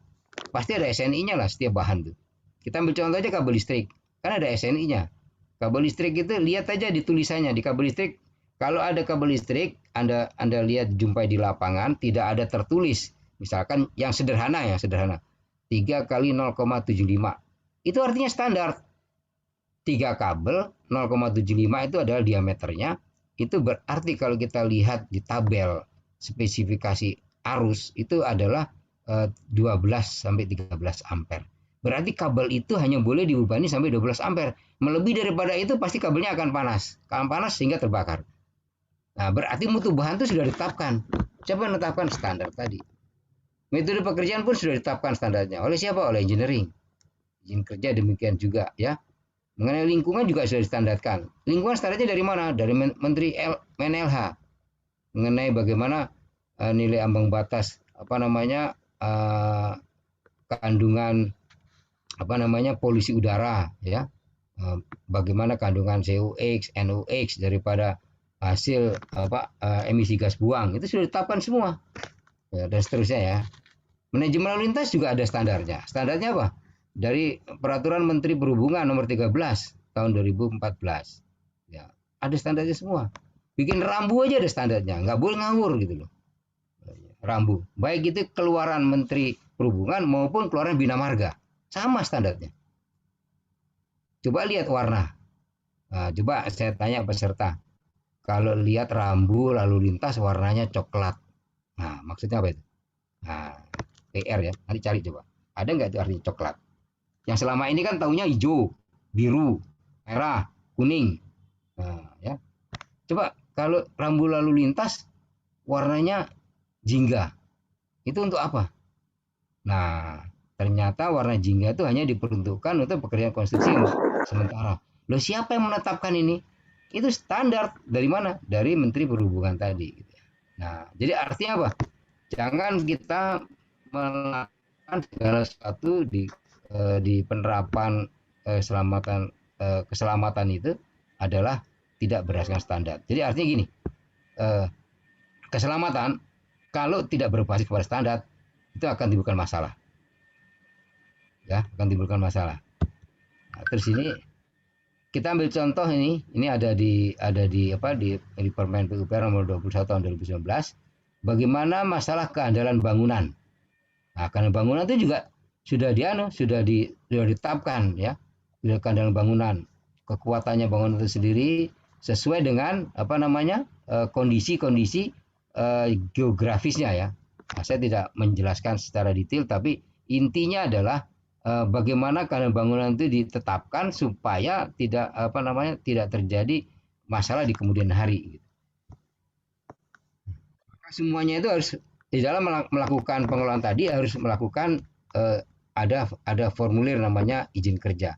Pasti ada SNI-nya lah setiap bahan tuh. Kita ambil contoh aja kabel listrik. Kan ada SNI-nya. Kabel listrik itu lihat aja di tulisannya. Di kabel listrik, kalau ada kabel listrik, Anda lihat jumpai di lapangan, tidak ada tertulis. Misalkan yang sederhana 3 kali 0,75. Itu artinya standar. 3 kabel 0,75 itu adalah diameternya. Itu berarti kalau kita lihat di tabel spesifikasi arus itu adalah 12 sampai 13 ampere. Berarti kabel itu hanya boleh dibebani sampai 12 ampere. Melebihi daripada itu pasti kabelnya akan panas. Akan panas sehingga terbakar. Nah, berarti mutu bahan itu sudah ditetapkan. Siapa yang menetapkan standar tadi? Metode pekerjaan pun sudah ditetapkan standarnya. Oleh siapa? Oleh engineering. Izin kerja demikian juga ya. Mengenai lingkungan juga sudah distandarkan. Lingkungan standarnya dari mana? Dari Menteri Menelha. Mengenai bagaimana nilai ambang batas kandungan polusi udara ya. Bagaimana kandungan COX, NOx daripada hasil emisi gas buang itu sudah ditetapkan semua. Ya, dan seterusnya ya. Manajemen lalu lintas juga ada standarnya. Standarnya apa? Dari Peraturan Menteri Perhubungan nomor 13 tahun 2014. Ya, ada standarnya semua. Bikin rambu aja ada standarnya, nggak boleh ngawur gitu loh. Rambu, baik itu keluaran Menteri Perhubungan maupun keluaran Bina Marga, sama standarnya. Coba lihat warna. Nah, coba saya tanya peserta, kalau lihat rambu lalu lintas warnanya coklat, nah maksudnya apa itu? Nah, PR ya, nanti cari coba. Ada nggak itu artinya coklat? Yang selama ini kan taunya hijau, biru, merah, kuning. Nah, ya. Coba kalau rambu lalu lintas warnanya jingga. Itu untuk apa? Nah, ternyata warna jingga itu hanya diperuntukkan untuk pekerjaan konstruksi sementara. Loh, siapa yang menetapkan ini? Itu standar dari mana? Dari Menteri Perhubungan tadi. Nah, jadi artinya apa? Jangan kita melakukan segala sesuatu di penerapan keselamatan itu adalah tidak berdasarkan standar. Jadi artinya gini, keselamatan kalau tidak berbasis pada standar itu akan timbulkan masalah. Ya, akan timbulkan masalah. Nah, terus ini kita ambil contoh ini ada di Permen PUPR nomor 21 tahun 2019. Bagaimana masalah keandalan bangunan. Nah, keandalan bangunan itu juga sudah ditetapkan ya. Sudah keandalan bangunan. Kekuatannya bangunan itu sendiri sesuai dengan kondisi-kondisi geografisnya ya. Nah, saya tidak menjelaskan secara detail, tapi intinya adalah bagaimana keandalan bangunan itu ditetapkan supaya tidak terjadi masalah di kemudian hari. Semuanya itu harus di dalam melakukan pengelolaan tadi harus melakukan ada formulir namanya izin kerja.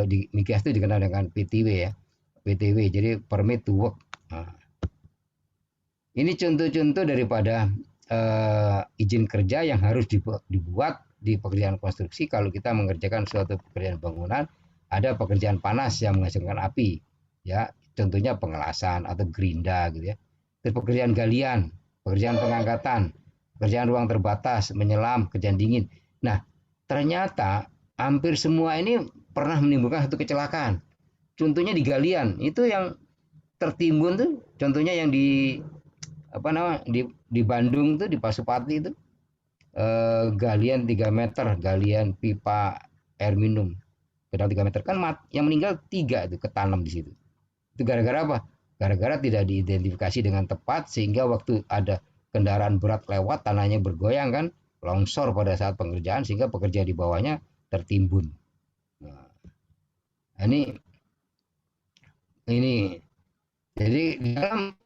Di Migas itu dikenal dengan PTW ya. PTW jadi permit to work. Nah, ini contoh-contoh daripada izin kerja yang harus dibuat di pekerjaan konstruksi. Kalau kita mengerjakan suatu pekerjaan bangunan, ada pekerjaan panas yang menghasilkan api ya, contohnya pengelasan atau gerinda gitu ya. Terus pekerjaan galian, pekerjaan pengangkatan, pekerjaan ruang terbatas, menyelam, pekerjaan dingin. Nah, ternyata hampir semua ini pernah menimbulkan satu kecelakaan. Contohnya di galian, itu yang tertimbun tuh, contohnya yang di Bandung tuh, di Pasupati itu, galian 3 meter, galian pipa air minum, pedang 3 meter kan yang meninggal 3 itu ketanam di situ. Itu gara-gara apa? Gara-gara tidak diidentifikasi dengan tepat sehingga waktu ada kendaraan berat lewat tanahnya bergoyang kan, longsor pada saat pengerjaan sehingga pekerja di bawahnya tertimbun. Nah, ini jadi dalam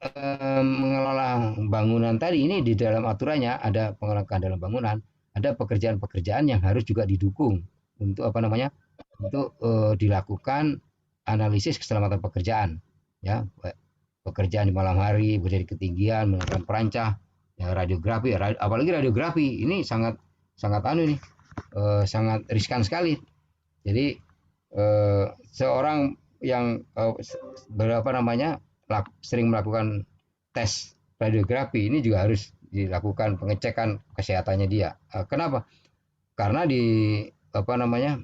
mengelola bangunan tadi ini di dalam aturannya ada pengelolaan keandalan bangunan, ada pekerjaan-pekerjaan yang harus juga didukung untuk untuk dilakukan analisis keselamatan pekerjaan ya, pekerjaan di malam hari, bekerja di ketinggian, menggunakan perancah, ya, radiografi, apalagi radiografi ini sangat riskan sekali. Jadi seorang yang sering melakukan tes radiografi ini juga harus dilakukan pengecekan kesehatannya dia. Kenapa? Karena di apa namanya,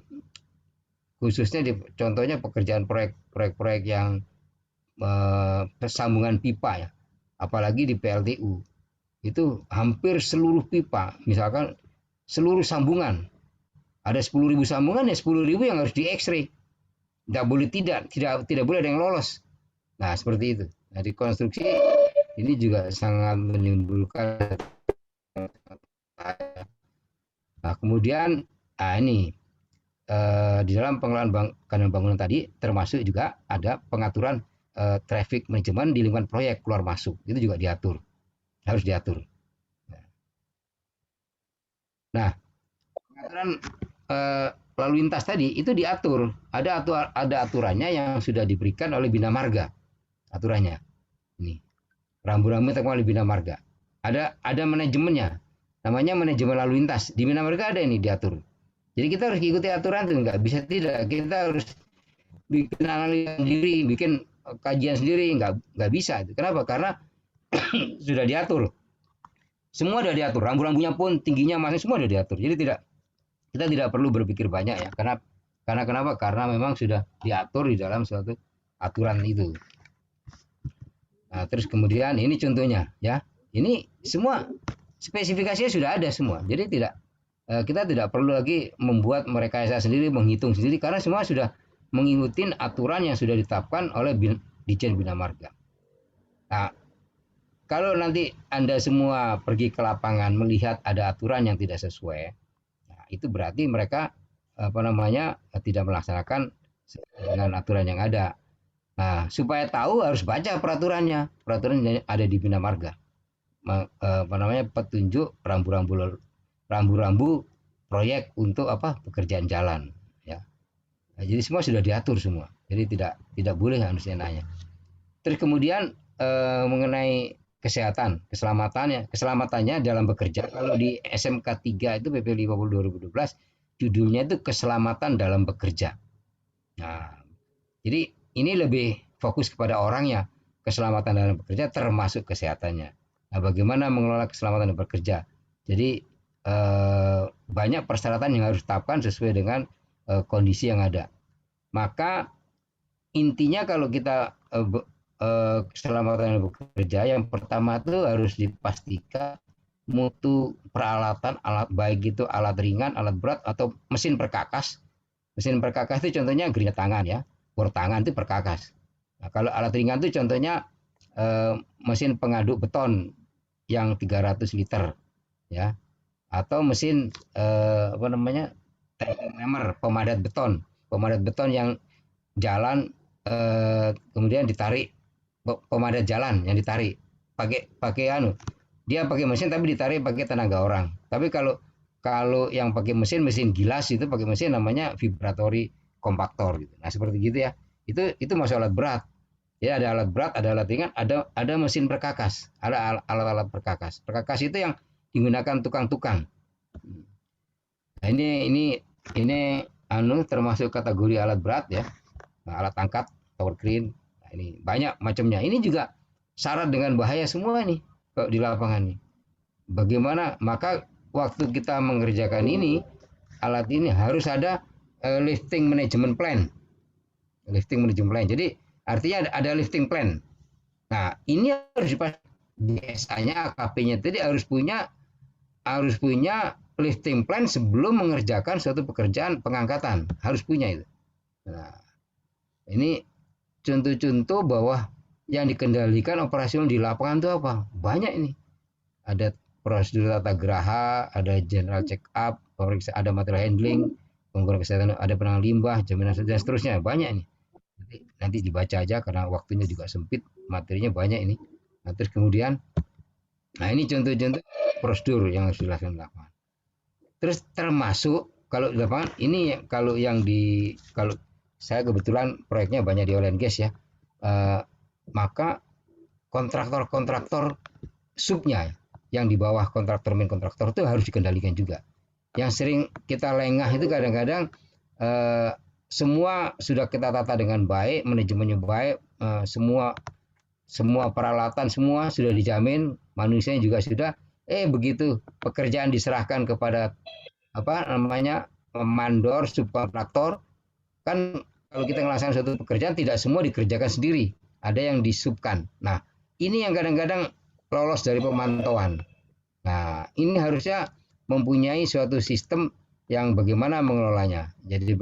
khususnya di contohnya pekerjaan proyek yang sambungan pipa ya, apalagi di PLTU itu hampir seluruh pipa, misalkan seluruh sambungan ada 10.000 sambungan, ya 10.000 yang harus di X-ray, tidak boleh tidak boleh ada yang lolos. Nah seperti itu. Nah di konstruksi ini juga sangat menimbulkan. Nah kemudian ini di dalam pengelolaan bangunan tadi termasuk juga ada pengaturan traffic management di lingkungan proyek keluar masuk, itu juga harus diatur. Nah pengaturan lalu lintas tadi itu diatur, ada aturannya yang sudah diberikan oleh Bina Marga, aturannya ini rambu-rambu oleh Bina Marga, ada manajemennya, namanya manajemen lalu lintas di Bina Marga, ada ini diatur. Jadi kita harus ikuti aturan itu, nggak bisa tidak, kita harus bikin analisa sendiri, bikin kajian sendiri, nggak bisa. Kenapa? Karena sudah diatur, semua sudah diatur, rambu-rambunya pun tingginya masih semua sudah diatur. Jadi kita tidak perlu berpikir banyak ya, karena kenapa? Karena memang sudah diatur di dalam suatu aturan itu. Nah, terus kemudian ini contohnya ya, ini semua spesifikasinya sudah ada semua, jadi kita tidak perlu lagi membuat merekayasa sendiri, menghitung sendiri, karena semua sudah mengikuti aturan yang sudah ditetapkan oleh Ditjen Bina Marga. Nah, kalau nanti Anda semua pergi ke lapangan melihat ada aturan yang tidak sesuai, nah, itu berarti mereka tidak melaksanakan dengan aturan yang ada. Nah, supaya tahu harus baca peraturan yang ada di Bina Marga. Petunjuk rambu-rambu proyek untuk pekerjaan jalan ya. Nah, jadi semua sudah diatur semua. Jadi tidak boleh harusnya nanya. Terus kemudian mengenai keselamatannya dalam bekerja, kalau di SMK 3 itu PP 50 2012 judulnya itu keselamatan dalam bekerja. Nah, jadi ini lebih fokus kepada orangnya, keselamatan dalam bekerja termasuk kesehatannya. Nah, bagaimana mengelola keselamatan dalam bekerja? Jadi banyak persyaratan yang harus ditetapkan sesuai dengan kondisi yang ada. Maka intinya kalau kita keselamatan dalam bekerja, yang pertama itu harus dipastikan mutu peralatan, alat baik itu alat ringan, alat berat atau mesin perkakas. Mesin perkakas itu contohnya gerinda tangan ya, bor tangan itu perkakas. Nah, kalau alat ringan itu contohnya mesin pengaduk beton yang 300 liter ya, atau mesin pemadat beton yang jalan kemudian ditarik, pemadat jalan yang ditarik pakai dia pakai mesin tapi ditarik pakai tenaga orang. Tapi kalau yang pakai mesin gilas itu pakai mesin namanya vibratory kompaktor gitu. Nah seperti gitu ya, itu masuk alat berat ya, ada alat berat, ada alat ringan, ada mesin perkakas, ada alat-alat perkakas itu yang digunakan tukang-tukang. Nah ini termasuk kategori alat berat ya. Nah, alat angkat, tower crane, nah, ini banyak macamnya. Ini juga syarat dengan bahaya semua nih di lapangan nih. Bagaimana? Maka waktu kita mengerjakan ini, alat ini harus ada lifting management plan. Jadi artinya ada lifting plan. Nah ini harus biasanya AKP-nya tadi harus punya lifting plan sebelum mengerjakan suatu pekerjaan pengangkatan, harus punya itu. Nah, ini contoh-contoh bahwa yang dikendalikan operasional di lapangan itu apa? Banyak ini. Ada prosedur tata geraha, ada general check up, ada material handling, pengukuran kesehatan, ada penanganan limbah, jaminan dan seterusnya. Banyak ini. Nanti dibaca aja karena waktunya juga sempit, materinya banyak ini. Nah, terus kemudian ini contoh-contoh prosedur yang harus dilakukan di lapangan. Terus termasuk kalau di lapangan ini, kalau saya kebetulan proyeknya banyak di oil and gas ya, maka kontraktor subnya yang di bawah kontraktor main kontraktor itu harus dikendalikan juga. Yang sering kita lengah itu kadang-kadang semua sudah kita tata dengan baik, manajemennya baik, semua semua peralatan semua sudah dijamin, manusianya juga sudah. Begitu pekerjaan diserahkan kepada apa namanya mandor subkontraktor, kan kalau kita melaksanakan suatu pekerjaan tidak semua dikerjakan sendiri, ada yang disubkan. Nah, ini yang kadang-kadang lolos dari pemantauan. Nah, ini harusnya mempunyai suatu sistem yang bagaimana mengelolanya. Jadi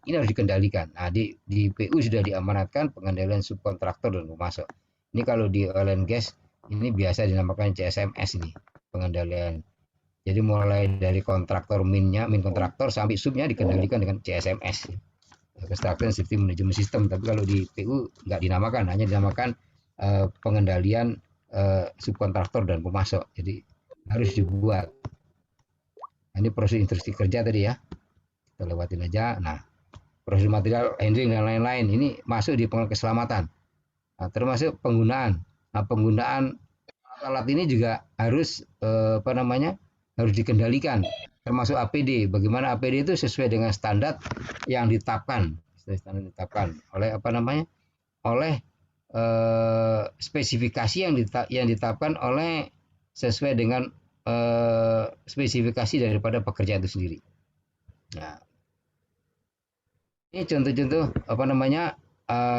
ini harus dikendalikan. Nah, di PU sudah diamanatkan pengendalian subkontraktor dan pemasok. Ini kalau di oil and gas ini biasa dinamakan CSMS ini, pengendalian. Jadi mulai dari kontraktor min kontraktor sampai subnya dikendalikan dengan CSMS. Construction Safety Management System. Tapi kalau di PU nggak dinamakan, hanya dinamakan pengendalian subkontraktor dan pemasok. Jadi harus dibuat. Ini proses instruksi kerja tadi ya, kita lewatin aja. Nah, proses material handling dan lain-lain ini masuk di pengelolaan keselamatan. Nah, termasuk penggunaan. Nah, penggunaan alat ini juga harus harus dikendalikan, termasuk APD. Bagaimana APD itu sesuai dengan standar yang ditetapkan, oleh oleh spesifikasi yang ditetapkan oleh sesuai dengan spesifikasi daripada pekerjaan itu sendiri. Nah, ini contoh-contoh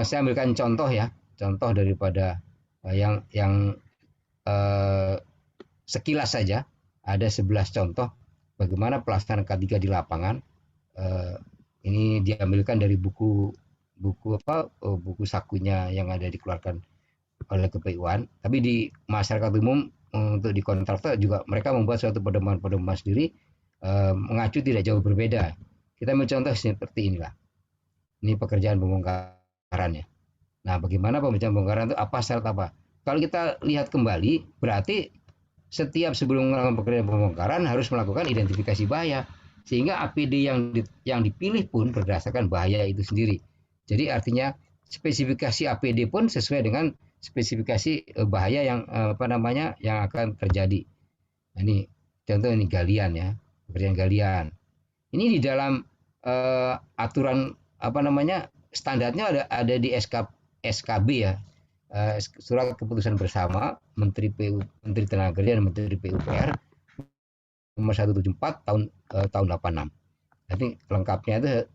saya ambilkan contoh ya, contoh daripada yang sekilas saja ada 11 contoh bagaimana pelaksanaan K3 di lapangan. Ini diambilkan dari buku sakunya yang ada dikeluarkan oleh KPU-an, tapi di masyarakat umum untuk di kontraktor juga mereka membuat suatu pedoman-pedoman sendiri, mengacu tidak jauh berbeda. Kita ambil contoh seperti inilah. Ini pekerjaan pembongkaran ya. Nah, bagaimana pekerjaan pembongkaran itu apa syarat apa? Kalau kita lihat kembali, berarti setiap sebelum melakukan pekerjaan pembongkaran harus melakukan identifikasi bahaya, sehingga APD yang dipilih pun berdasarkan bahaya itu sendiri. Jadi artinya spesifikasi APD pun sesuai dengan spesifikasi bahaya yang yang akan terjadi. Nah, ini contoh ini galian ya, pekerjaan galian. Ini di dalam aturan standarnya ada di SKB ya, surat keputusan bersama Menteri Tenaga Kerja dan Menteri PUPR nomor 174 tahun 86. Tapi lengkapnya itu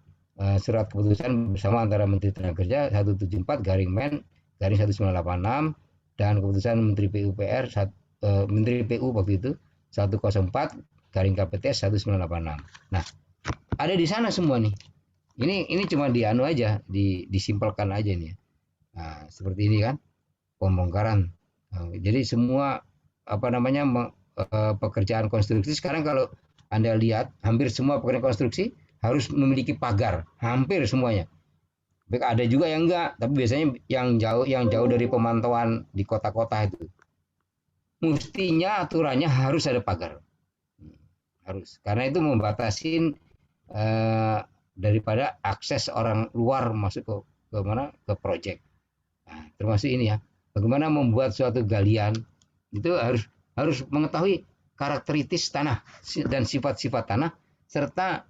surat keputusan bersama antara Menteri Tenaga Kerja 174/Men/1986 dan keputusan Menteri PUPR Menteri PU waktu itu 104/KPTS 1986. Nah, ada di sana semua nih. Ini cuma aja, disimpelkan aja nih. Nah, seperti ini kan pembongkaran. Jadi semua pekerjaan konstruksi sekarang kalau Anda lihat hampir semua pekerjaan konstruksi harus memiliki pagar, hampir semuanya. Ada juga yang enggak, tapi biasanya yang jauh dari pemantauan di kota-kota itu. Mestinya aturannya harus ada pagar. Harus. Karena itu membatasi daripada akses orang luar masuk ke proyek. Nah, termasuk ini ya. Bagaimana membuat suatu galian itu harus mengetahui karakteristik tanah dan sifat-sifat tanah serta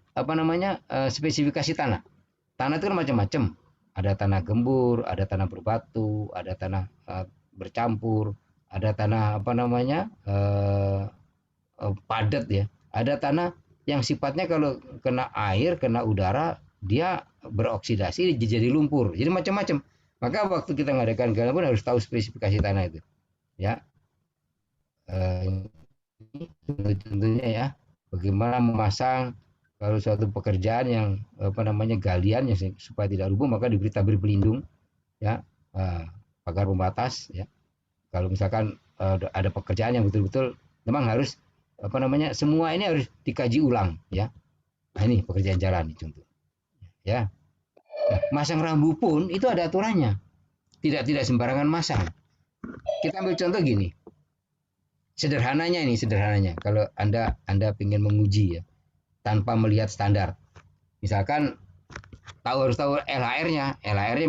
spesifikasi tanah. Tanah itu kan macam-macam. Ada tanah gembur, ada tanah berbatu, ada tanah bercampur, ada tanah padat ya. Ada tanah yang sifatnya kalau kena air, kena udara, dia beroksidasi jadi lumpur. Jadi macam-macam. Maka waktu kita mengadakan galian pun harus tahu spesifikasi tanah itu. Ya. Tentunya ya, bagaimana memasang kalau suatu pekerjaan yang galian yang supaya tidak rubuh, maka diberi tabir pelindung ya, pagar pembatas ya. Kalau misalkan ada pekerjaan yang betul-betul memang harus semua ini harus dikaji ulang ya. Nah, ini pekerjaan jalan contoh ya. Nah, masang rambu pun itu ada aturannya, tidak sembarangan masang. Kita ambil contoh gini, sederhananya kalau anda ingin menguji ya tanpa melihat standar, misalkan harus tahu LHR-nya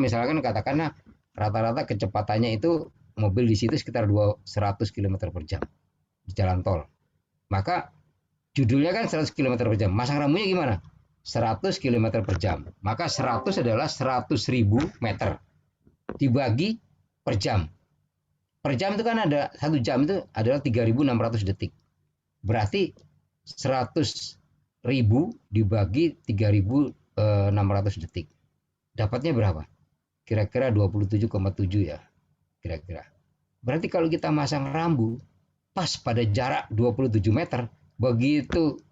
misalkan katakanlah rata-rata kecepatannya itu mobil di situ sekitar 100 km per jam di jalan tol, maka judulnya kan 100 km per jam, masang rambunya gimana? 100 km per jam, maka 100 adalah 100.000 meter dibagi per jam. per jam itu kan ada 1 jam itu adalah 3.600 detik. Berarti 100.000 dibagi 3.600 detik. Dapatnya berapa? Kira-kira 27,7 ya. Kira-kira. Berarti kalau kita masang rambu pas pada jarak 27 meter, begitu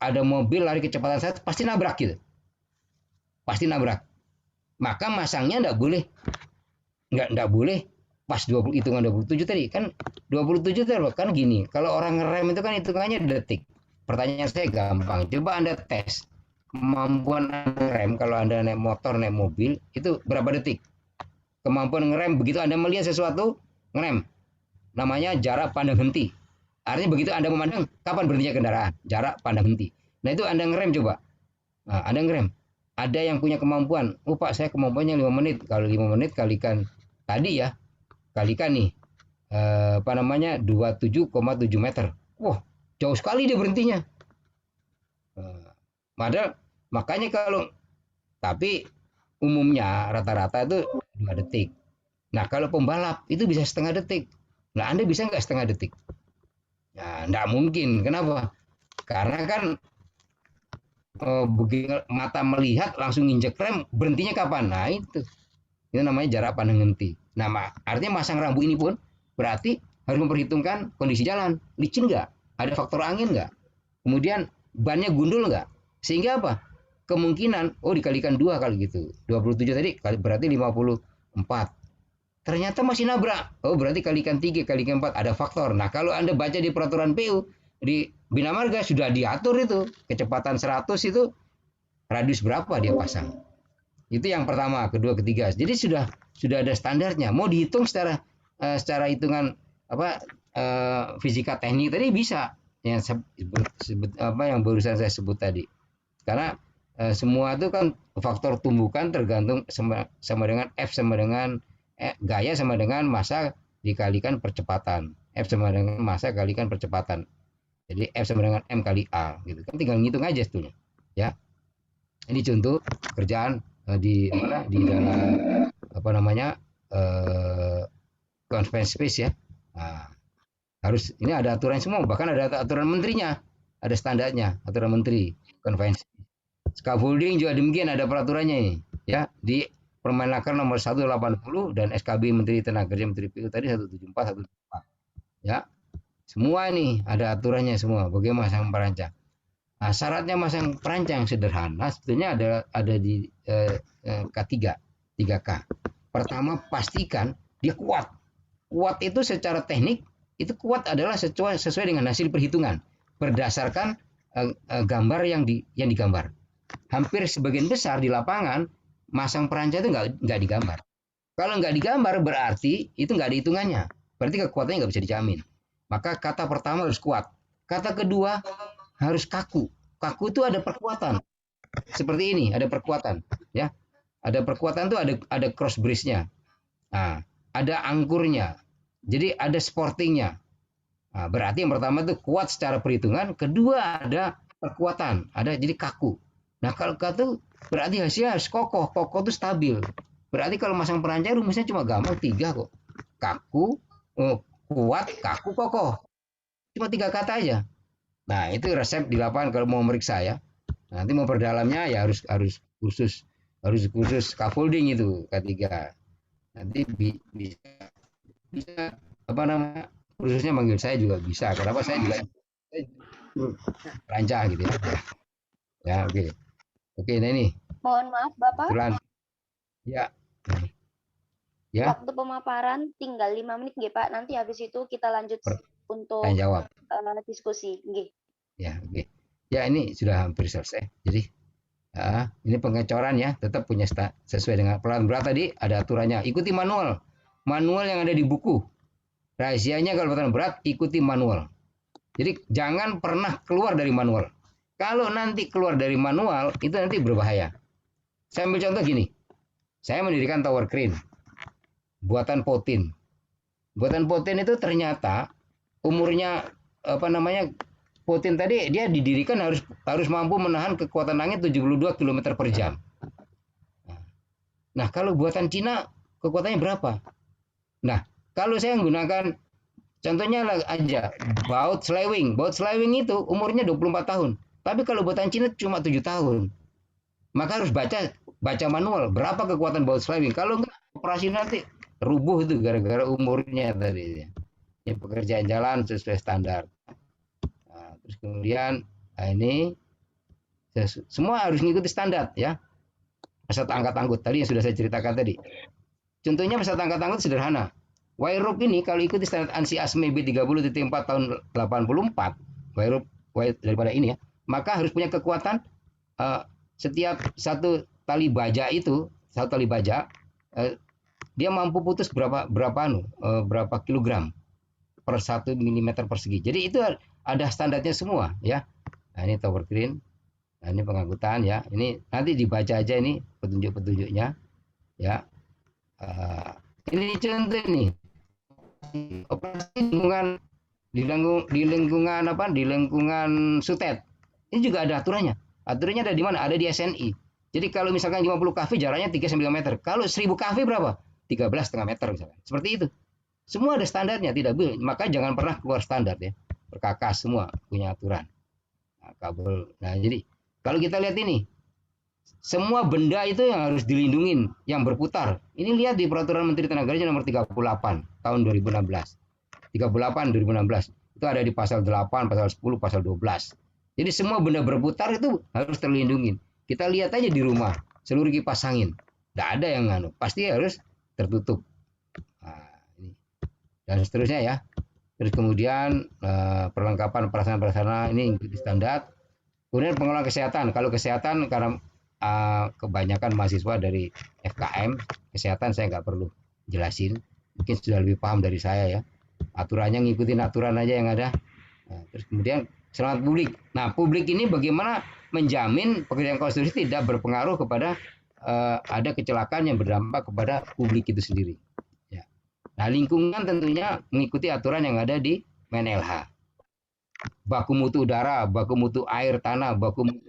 ada mobil lari kecepatan saya pasti nabrak gitu. Pasti nabrak. Maka masangnya nggak boleh pas 20 hitungan 27 tadi kan 27 tadi kan gini. Kalau orang ngerem itu kan hitungannya detik. Pertanyaan saya gampang. Coba Anda tes kemampuan ngerem kalau Anda naik motor, naik mobil itu berapa detik? Kemampuan ngerem begitu Anda melihat sesuatu ngerem. Namanya jarak pandang henti. Artinya begitu Anda memandang kapan berhentinya kendaraan? Jarak pandang henti. Nah itu Anda ngerem coba. Nah, Anda ngerem. Ada yang punya kemampuan. Oh Pak, saya kemampuannya 5 menit. Kalau 5 menit kalikan tadi ya. Kalikan nih. 27,7 meter. Wah, jauh sekali dia berhentinya. Padahal makanya tapi umumnya rata-rata itu 2 detik. Nah, kalau pembalap itu bisa setengah detik. Nah, Anda bisa nggak setengah detik? Nah, nggak mungkin. Kenapa? Karena kan begitu mata melihat langsung injek rem, berhentinya kapan? Nah, itu namanya jarak pandang henti. Nah, artinya masang rambu ini pun berarti harus memperhitungkan kondisi jalan. Licin nggak? Ada faktor angin nggak? Kemudian bannya gundul nggak? Sehingga apa? Kemungkinan, dikalikan 2 kali gitu. 27 tadi berarti 54. Ternyata masih nabrak. Berarti kalikan 3, kalikan 4. Ada faktor. Nah, kalau Anda baca di peraturan PU, di Bina Marga sudah diatur itu. Kecepatan 100 itu radius berapa dia pasang. Itu yang pertama, kedua, ketiga. Jadi sudah ada standarnya. Mau dihitung secara hitungan fisika teknik tadi bisa. Yang yang barusan saya sebut tadi. Karena semua itu kan faktor tumbukan tergantung sama dengan F sama dengan gaya sama dengan massa dikalikan percepatan. F sama dengan massa kalikan percepatan. Jadi F sama dengan M kali A gitu kan, tinggal ngitung aja sebetulnya. Ya. Ini contoh kerjaan di dalam confined space ya. Nah, harus ini ada aturan semua, bahkan ada aturan menterinya, ada standarnya, aturan menteri confined space. Scaffolding juga demikian ada peraturannya ini ya di Permenaker nomor 180 dan SKB Menteri Tenaga Kerja Menteri PU tadi 174 174 ya. Semua ini ada aturannya semua bagaimana masang perancang. Nah, syaratnya masang perancang sederhana sebetulnya ada di K3 3K. Pertama pastikan dia kuat. Kuat itu secara teknik itu kuat adalah sesuai dengan hasil perhitungan berdasarkan gambar yang digambar. Hampir sebagian besar di lapangan masang perancang itu nggak digambar. Kalau nggak digambar berarti itu nggak ada hitungannya. Berarti kekuatannya nggak bisa dijamin. Maka kata pertama harus kuat. Kata kedua harus kaku. Kaku itu ada perkuatan. Seperti ini ada perkuatan, ya. Ada perkuatan itu ada cross brace-nya. Nah, ada angkurnya. Jadi ada sportingnya. Nah, berarti yang pertama itu kuat secara perhitungan. Kedua ada perkuatan. Jadi kaku. Nah, kalau kaku berarti hasilnya harus kokoh. Kokoh itu stabil. Berarti kalau masang perancang rumusnya cuma gampang 3 kok. Kaku, kuat, kaku, kokoh. Cuma 3 kata aja. Nah, itu resep di lapangan kalau mau meriksa ya. Nanti mau perdalamnya ya harus khusus scaffolding itu K3. Nanti bisa khususnya manggil saya juga bisa. Kenapa saya juga perancang gitu ya. Ya, oke. Oke, nah ini. Mohon maaf, Bapak. Kebetulan. Ya. Ya. Waktu pemaparan tinggal 5 menit, nggih, Pak. Nanti habis itu kita lanjut untuk jawab. Diskusi, nggih. Ya, oke. Ya, ini sudah hampir selesai. Jadi, ini pengecoran ya, tetap punya sesuai dengan pelan berat tadi ada aturannya. Ikuti manual. Manual yang ada di buku. Rahasianya kalau pelan berat ikuti manual. Jadi jangan pernah keluar dari manual. Kalau nanti keluar dari manual, itu nanti berbahaya. Saya ambil contoh gini. Saya mendirikan tower crane. Buatan Potin. Buatan Potin itu ternyata umurnya Potin tadi dia didirikan harus mampu menahan kekuatan angin 72 km per jam. Nah, kalau buatan Cina kekuatannya berapa? Nah, Kalau saya menggunakan contohnya aja baut slewing. Baut slewing itu umurnya 24 tahun. Tapi kalau buatan Cina cuma 7 tahun. Maka harus baca manual berapa kekuatan baut slewing. Kalau enggak operasi nanti rubuh itu gara-gara umurnya tadi. Ini pekerjaan jalan sesuai standar. Nah, terus kemudian ini semua harus mengikuti standar ya. Pesawat angkat-angkut tadi yang sudah saya ceritakan tadi. Contohnya pesawat angkat-angkut sederhana. Wire rope ini kalau ikuti standar ANSI ASME B30.4 tahun 84, wire daripada ini ya, maka harus punya kekuatan setiap satu tali baja itu, satu tali baja dia mampu putus berapa kilogram per 1 mm persegi. Jadi itu ada standarnya semua ya. Nah, ini tower crane. Nah, ini pengangkutan ya. Ini nanti dibaca aja ini petunjuk-petunjuknya ya. Ini contoh nih operasi di lingkungan sutet. Ini juga ada aturannya. Aturannya ada di mana? Ada di SNI. Jadi kalau misalkan 50 kV jaraknya 3-5 meter. Kalau 1000 kV berapa? 13,5 meter misalkan. Seperti itu. Semua ada standarnya, tidak boleh. Maka jangan pernah keluar standar ya. Perkakas semua punya aturan. Nah, kabel. Nah, jadi kalau kita lihat ini, semua benda itu yang harus dilindungin, yang berputar. Ini lihat di Peraturan Menteri Tenaga Kerja nomor 38 tahun 2016. 38 2016. Itu ada di pasal 8, pasal 10, pasal 12. Jadi semua benda berputar itu harus terlindungi. Kita lihat aja di rumah, seluruh kipas angin. Tidak ada yang pasti harus tertutup. Nah, ini. Dan seterusnya ya. Terus kemudian perlengkapan prasarana ini ikuti standar. Kemudian pengelolaan kesehatan. Kalau kesehatan karena kebanyakan mahasiswa dari FKM kesehatan saya nggak perlu jelasin, mungkin sudah lebih paham dari saya ya. Aturannya ngikutin aturan aja yang ada. Nah, terus kemudian selamat publik. Nah, publik ini bagaimana menjamin pekerjaan konstruksi tidak berpengaruh kepada ada kecelakaan yang berdampak kepada publik itu sendiri. Ya. Nah, lingkungan tentunya mengikuti aturan yang ada di MNLH. Baku mutu udara, baku mutu air, tanah, baku mutu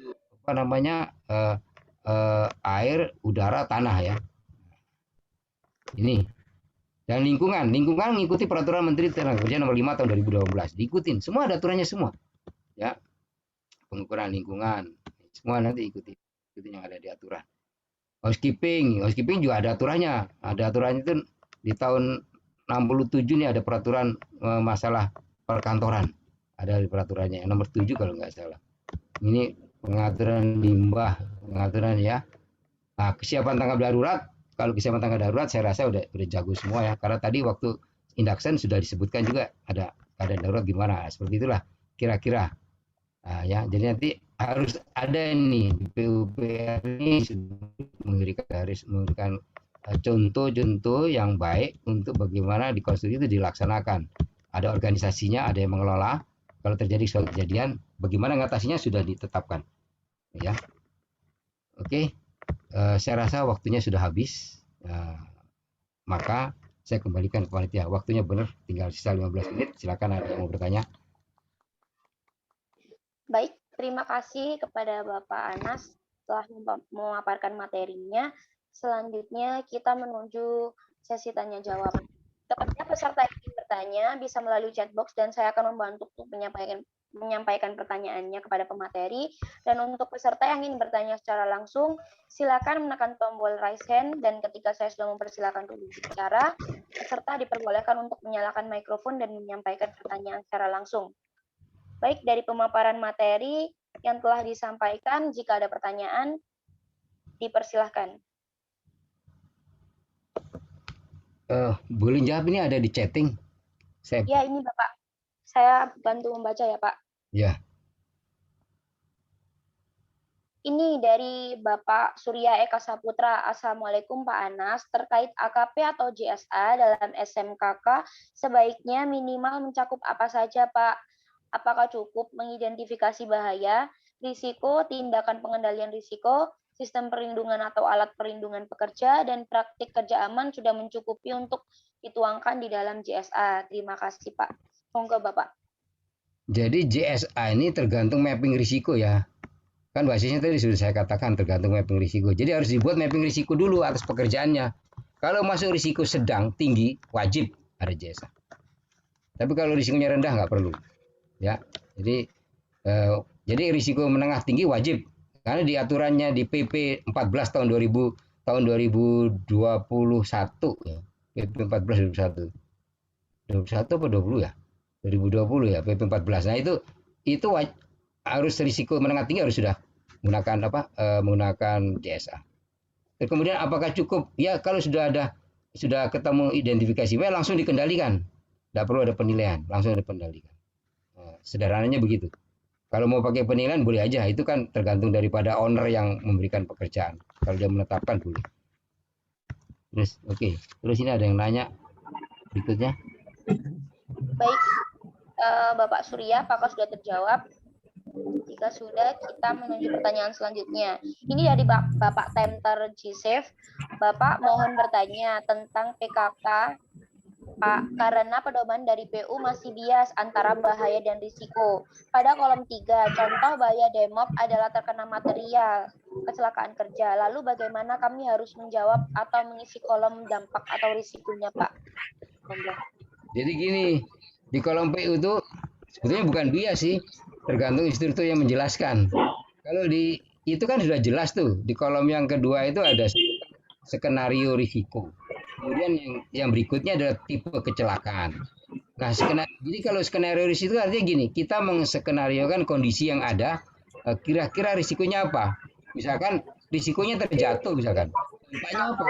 air, udara, tanah ya. Ini. Dan lingkungan mengikuti Peraturan Menteri Tenaga Kerja nomor 5 tahun 2012. Diikutin, semua ada aturannya semua. Ya. Pengukuran lingkungan, semua nanti ikuti yang ada di aturan. Housekeeping juga ada aturannya. Ada aturannya itu di tahun 67 nih ada peraturan masalah perkantoran. Ada di peraturannya yang nomor 7 kalau nggak salah. Ini pengaturan limbah, pengaturan ya. Nah, kesiapan tanggap darurat. Kalau kesiapan tanggap darurat saya rasa udah jago semua ya. Karena tadi waktu induction sudah disebutkan juga ada keadaan darurat gimana. Seperti itulah kira-kira. Nah, ya, jadi nanti harus ada ini PUPR ini memberikan contoh-contoh yang baik untuk bagaimana di konstruksi itu dilaksanakan. Ada organisasinya, ada yang mengelola. Kalau terjadi suatu kejadian, bagaimana mengatasinya sudah ditetapkan. Ya, oke. Saya rasa waktunya sudah habis. Maka saya kembalikan ke panitia. Waktunya benar, tinggal sisa 15 menit. Silakan ada yang mau bertanya. Baik, terima kasih kepada Bapak Anas telah memaparkan materinya. Selanjutnya kita menuju sesi tanya jawab. Kepada peserta yang ingin bertanya bisa melalui chat box dan saya akan membantu untuk menyampaikan pertanyaannya kepada pemateri. Dan untuk peserta yang ingin bertanya secara langsung, silakan menekan tombol raise hand dan ketika saya sudah mempersilakan untuk berbicara, peserta diperbolehkan untuk menyalakan mikrofon dan menyampaikan pertanyaan secara langsung. Baik, dari pemaparan materi yang telah disampaikan, jika ada pertanyaan, dipersilahkan. Boleh jawab, ini ada di chatting. Ya, ini Bapak. Saya bantu membaca ya, Pak. Ya. Ini dari Bapak Surya Eka Saputra. Assalamualaikum Pak Anas. Terkait AKP atau JSA dalam SMKK, sebaiknya minimal mencakup apa saja, Pak? Apakah cukup mengidentifikasi bahaya, risiko, tindakan pengendalian risiko, sistem perlindungan atau alat perlindungan pekerja, dan praktik kerja aman sudah mencukupi untuk dituangkan di dalam JSA. Terima kasih, Pak. Monggo, Bapak. Jadi JSA ini tergantung mapping risiko ya. Kan basisnya tadi sudah saya katakan tergantung mapping risiko. Jadi harus dibuat mapping risiko dulu atas pekerjaannya. Kalau masuk risiko sedang, tinggi, wajib ada JSA. Tapi kalau risikonya rendah nggak perlu, ya. Jadi risiko menengah tinggi wajib karena di aturannya di PP 14 tahun 2021 ya. PP 14 2021 apa 20 ya? 2020 ya PP 14. Nah itu harus risiko menengah tinggi harus sudah menggunakan menggunakan JSA. Dan kemudian apakah cukup? Ya kalau sudah ketemu identifikasi langsung dikendalikan. Tidak perlu ada penilaian, langsung dikendalikan. Nah, sederhananya begitu. Kalau mau pakai penilaian boleh aja, itu kan tergantung daripada owner yang memberikan pekerjaan. Kalau dia menetapkan boleh. Terus Terus ini ada yang nanya berikutnya. Baik, Bapak Surya, apakah sudah terjawab? Jika sudah, kita menuju pertanyaan selanjutnya. Ini dari Bapak Temter Gisef. Bapak mohon bertanya tentang PKK, Pak, karena pedoman dari PU masih bias antara bahaya dan risiko. Pada kolom 3, contoh bahaya demop adalah terkena material kecelakaan kerja. Lalu bagaimana kami harus menjawab atau mengisi kolom dampak atau risikonya, Pak? Jadi gini, di kolom PU itu sebetulnya bukan bias sih, tergantung instruktur yang menjelaskan. Kalau itu kan sudah jelas tuh, di kolom yang kedua itu ada skenario risiko. Kemudian yang berikutnya adalah tipe kecelakaan. Nah, jadi kalau skenario risiko itu artinya gini, kita menskenariokan kondisi yang ada, kira-kira risikonya apa? Misalkan risikonya terjatuh, misalkan. Dampaknya apa?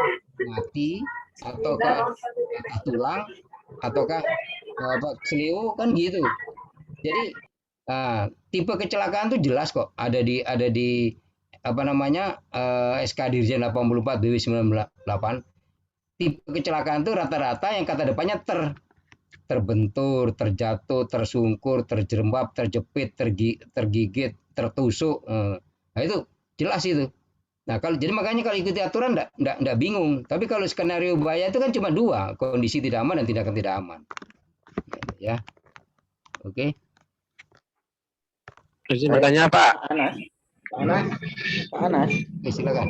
Mati, ataukah patah tulang, ataukah seleo, kan gitu. Jadi tipe kecelakaan itu jelas kok, ada di SK Dirjen 84 BW 98. Tipe kecelakaan itu rata-rata yang kata depannya terbentur, terjatuh, tersungkur, terjerembab, terjepit, tergigit, tertusuk. Nah itu jelas itu. Nah jadi makanya kalau ikuti aturan enggak bingung. Tapi kalau skenario bahaya itu kan cuma 2, kondisi tidak aman dan tindakan tidak aman. Ya, oke. Izin bertanya Pak. Pak Anas. Oke, silakan.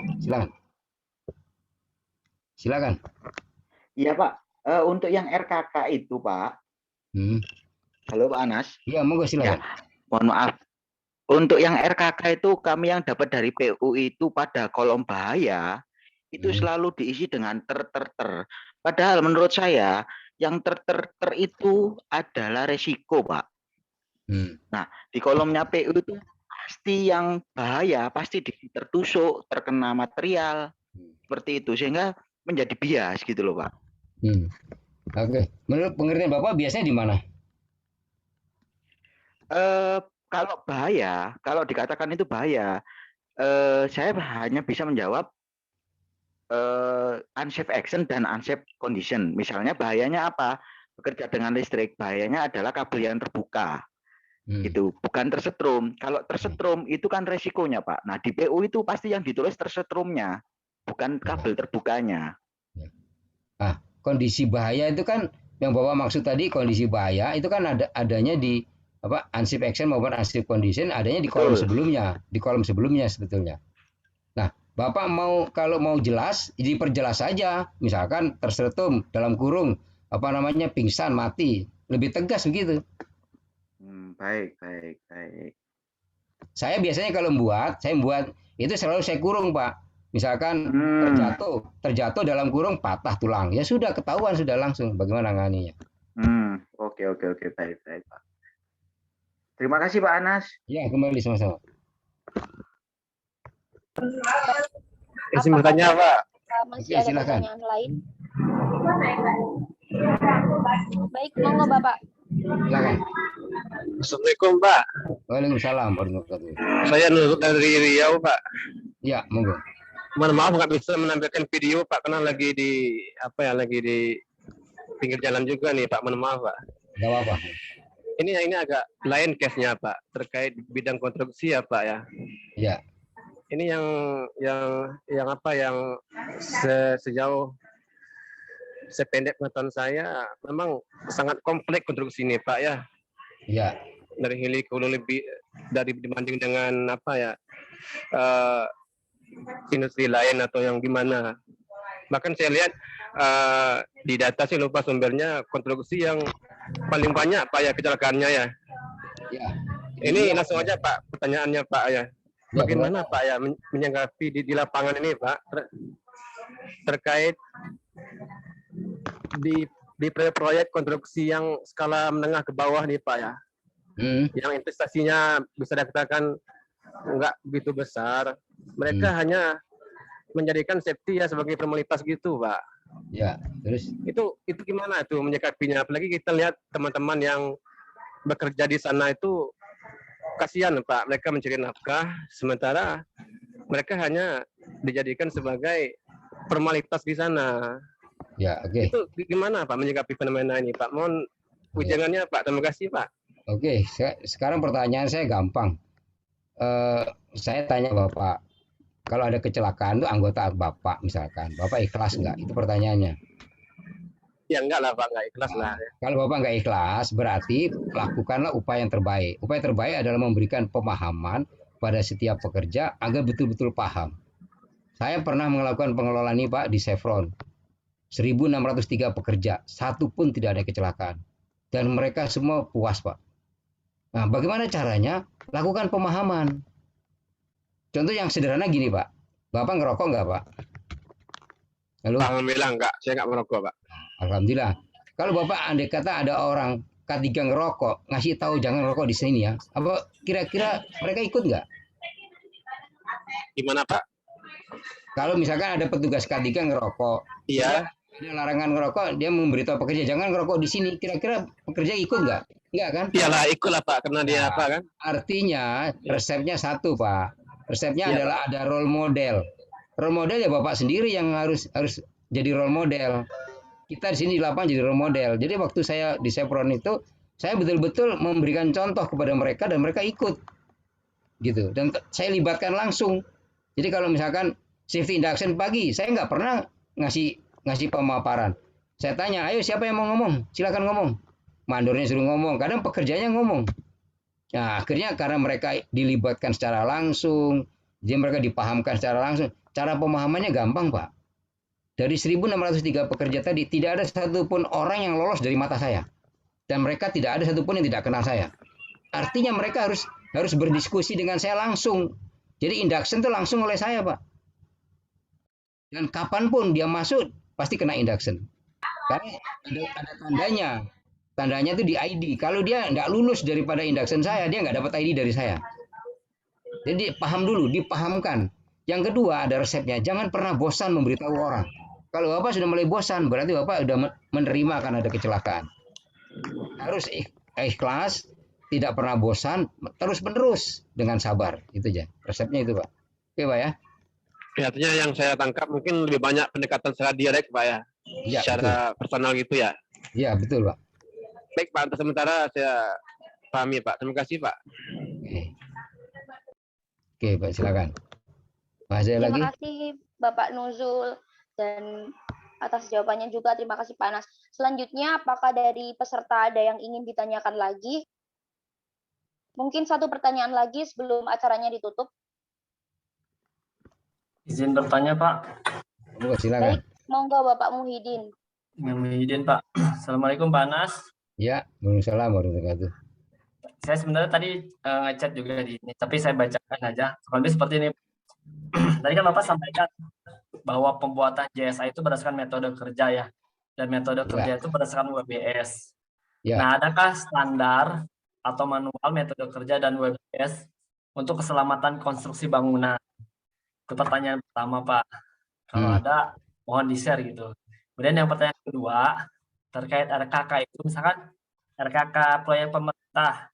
Iya Pak, untuk yang RKK itu Pak. Halo Pak Anas. Iya, monggo silakan. Ya, mohon maaf. Untuk yang RKK itu kami yang dapat dari PU itu pada kolom bahaya itu selalu diisi dengan ter. Padahal menurut saya yang ter itu adalah resiko Pak. Nah di kolomnya PU itu pasti yang bahaya pasti tertusuk, terkena material seperti itu sehingga menjadi bias gitu loh Pak. Oke. Menurut pengertian Bapak biasanya di mana? Kalau bahaya, kalau dikatakan itu bahaya, saya hanya bisa menjawab unsafe action dan unsafe condition. Misalnya bahayanya apa? Bekerja dengan listrik, bahayanya adalah kabel yang terbuka. Gitu, bukan tersetrum. Kalau tersetrum itu kan resikonya Pak. Nah di PU itu pasti yang ditulis tersetrumnya, bukan kabel terbukanya. Nah, kondisi bahaya itu kan yang Bapak maksud tadi, kondisi bahaya itu kan adanya di unsafe action maupun unsafe condition adanya di kolom sebelumnya, sebetulnya. Nah, Bapak kalau mau jelas, diperjelas saja. Misalkan tersetrum dalam kurung pingsan, mati, lebih tegas begitu. Baik. Saya biasanya kalau saya membuat itu selalu saya kurung Pak. Misalkan terjatuh dalam kurung patah tulang, ya sudah ketahuan sudah langsung bagaimana nanganinya. Oke, baik Pak. Terima kasih Pak Anas. Ya, kembali sama-sama. Izin bertanya Pak. Masih ada pertanyaan lain? Baik, monggo Bapak. Silakan. Assalamualaikum Pak. Waalaikumsalam warahmatullahi wabarakatuh. Saya Nurul dari Riau Pak. Ya, monggo. Mohon maaf nggak bisa menampilkan video Pak karena lagi di pinggir jalan juga nih Pak. Mohon maaf Pak. Nggak apa-apa. Ini agak lain case-nya Pak terkait bidang konstruksi ya Pak ya. Ya. Ini yang sejauh sependek pengetahuan saya memang sangat kompleks konstruksi ini Pak ya. Ya. Dari hili ke hulu lebih dari dibanding dengan industri lain atau yang gimana. Bahkan saya lihat di data sih lupa sumbernya, konstruksi yang paling banyak Pak ya kecelakaannya ya. Ya. Ini Iya. langsung aja Pak pertanyaannya Pak ya. Bagaimana Pak ya menyanggapi di lapangan ini Pak terkait di proyek konstruksi yang skala menengah ke bawah nih Pak ya, yang investasinya bisa dikatakan nggak begitu besar, mereka hanya menjadikan safety ya sebagai formalitas gitu Pak. Ya, terus itu gimana tuh menyikapinya? Apalagi kita lihat teman-teman yang bekerja di sana itu kasihan Pak, mereka mencari nafkah, sementara mereka hanya dijadikan sebagai formalitas di sana. ya, oke. Itu gimana Pak menyikapi fenomena ini Pak? Mohon ujangannya Pak. Terima kasih Pak. Oke, sekarang pertanyaan saya gampang. Saya tanya Bapak, kalau ada kecelakaan tuh anggota Bapak misalkan, Bapak ikhlas nggak? Itu pertanyaannya. Ya enggak lah Pak, enggak ikhlas lah. Kalau Bapak nggak ikhlas, berarti lakukanlah upaya yang terbaik. Upaya terbaik adalah memberikan pemahaman pada setiap pekerja agar betul-betul paham. Saya pernah melakukan pengelolaan ini Pak di Chevron. 1.603 pekerja, satu pun tidak ada kecelakaan. Dan mereka semua puas Pak. Nah, bagaimana caranya? Lakukan pemahaman. Contoh yang sederhana gini Pak. Bapak ngerokok nggak Pak? Halo? Alhamdulillah enggak, saya enggak merokok Pak. Alhamdulillah. Kalau Bapak andai kata ada orang K3 ngerokok, ngasih tahu jangan ngerokok di sini ya, apa kira-kira mereka ikut nggak? Gimana Pak? Kalau misalkan ada petugas K3 ngerokok, Iya. ada larangan ngerokok, dia memberitahu pekerja jangan ngerokok di sini, kira-kira pekerja ikut nggak? Enggak kan? Iyalah ikutlah Pak, karena dia apa kan? Artinya resepnya satu Pak. Resepnya Iya, adalah ada role model. Role model ya Bapak sendiri yang harus jadi role model. Kita di sini di lapangan jadi role model. Jadi waktu saya di Chevron itu, saya betul-betul memberikan contoh kepada mereka dan mereka ikut, gitu. Dan saya libatkan langsung. Jadi kalau misalkan safety induction pagi, saya nggak pernah ngasih pemaparan. Saya tanya, ayo siapa yang mau ngomong? Silakan ngomong. Mandornya suruh ngomong. Kadang pekerjanya ngomong. Nah, akhirnya karena mereka dilibatkan secara langsung, jadi mereka dipahamkan secara langsung. Cara pemahamannya gampang, Pak. Dari 1.603 pekerja tadi, tidak ada satupun orang yang lolos dari mata saya. Dan mereka tidak ada satupun yang tidak kenal saya. Artinya mereka harus berdiskusi dengan saya langsung. Jadi induction itu langsung oleh saya, Pak. Dan kapanpun dia masuk, pasti kena induction. Karena ada tandanya. Tandanya itu di ID. Kalau dia nggak lulus daripada induction saya, dia nggak dapat ID dari saya. Jadi paham dulu, dipahamkan. Yang kedua ada resepnya. Jangan pernah bosan memberitahu orang. Kalau Bapak sudah mulai bosan, berarti Bapak sudah menerima akan ada kecelakaan. Harus ikhlas, tidak pernah bosan, terus-menerus dengan sabar. Itu aja. Resepnya itu, Pak. Oke, Pak ya. Artinya yang saya tangkap mungkin lebih banyak pendekatan secara direct, Pak ya. Ya, secara personal gitu ya. Iya, betul, Pak. Baik, Pak. Untuk sementara saya pahami, Pak. Terima kasih, Pak. Oke, Pak, silakan. Terima kasih Bapak Nuzul dan atas jawabannya juga. Terima kasih Pak Anas. Selanjutnya, apakah dari peserta ada yang ingin ditanyakan lagi? Mungkin satu pertanyaan lagi sebelum acaranya ditutup. Izin bertanya, Pak. Silakan. Baik, monggo Bapak Muhyiddin. Muhyiddin, Pak. Assalamualaikum, Pak Anas. Ya, waalaikumsalam warahmatullahi wabarakatuh. Saya sebenarnya tadi ngechat juga di ini, tapi saya bacakan aja. Kurang lebih seperti ini. Tadi kan Bapak sampaikan bahwa pembuatan JSA itu berdasarkan metode kerja ya, dan metode kerja itu berdasarkan WBS. Ya. Nah, adakah standar atau manual metode kerja dan WBS untuk keselamatan konstruksi bangunan? Itu pertanyaan pertama, Pak. Kalau ada, mohon di-share gitu. Kemudian yang pertanyaan kedua, terkait RKK itu, misalkan RKK proyek pemerintah,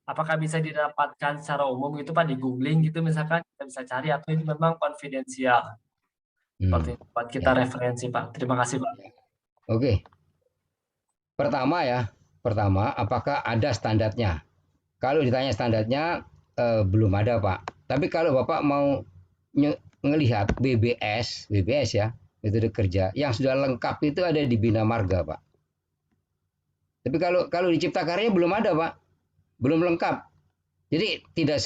apakah bisa didapatkan secara umum gitu Pak, di googling gitu misalkan, kita bisa cari, atau ini memang konfidensial? Seperti itu, buat kita referensi Pak. Terima kasih Pak. Oke. Pertama, apakah ada standarnya? Kalau ditanya standarnya, belum ada Pak. Tapi kalau Bapak mau ngelihat BBS ya, metode kerja yang sudah lengkap itu ada di Bina Marga Pak. Tapi kalau di Cipta Karya belum ada Pak, belum lengkap. Jadi tidak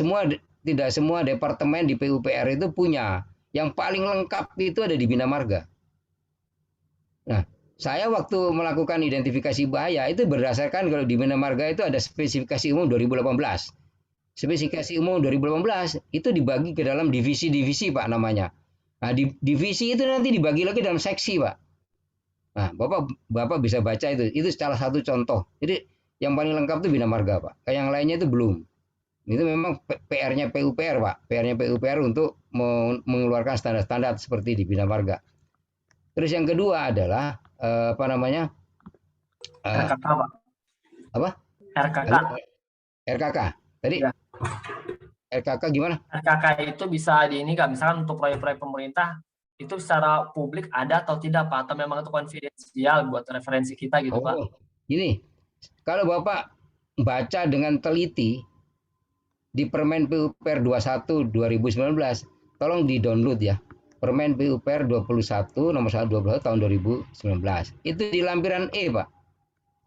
semua departemen di PUPR itu punya. Yang paling lengkap itu ada di Bina Marga. Nah, saya waktu melakukan identifikasi bahaya itu berdasarkan kalau di Bina Marga itu ada spesifikasi umum 2018. Spesifikasi umum 2018 itu dibagi ke dalam divisi-divisi Pak namanya. Nah, di divisi itu nanti dibagi lagi dalam seksi Pak. Nah, Bapak bisa baca itu. Itu salah satu contoh. Jadi yang paling lengkap itu Bina Marga Pak. Yang lainnya itu belum. Itu memang PR-nya PUPR Pak. PR-nya PUPR untuk mengeluarkan standar-standar seperti di Bina Marga. Terus yang kedua adalah apa namanya? RKK, Pak. Apa? RKK. RKK. Tadi Ya. RKK gimana? RKK itu bisa di ini kan, misalkan untuk proyek-proyek pemerintah itu secara publik ada atau tidak Pak? Atau memang itu konfidensial buat referensi kita gitu Pak? Gini, kalau Bapak baca dengan teliti di Permen PUPR 21 2019, tolong di-download ya. Permen PUPR 21 nomor 121 tahun 2019. Itu di lampiran E, Pak.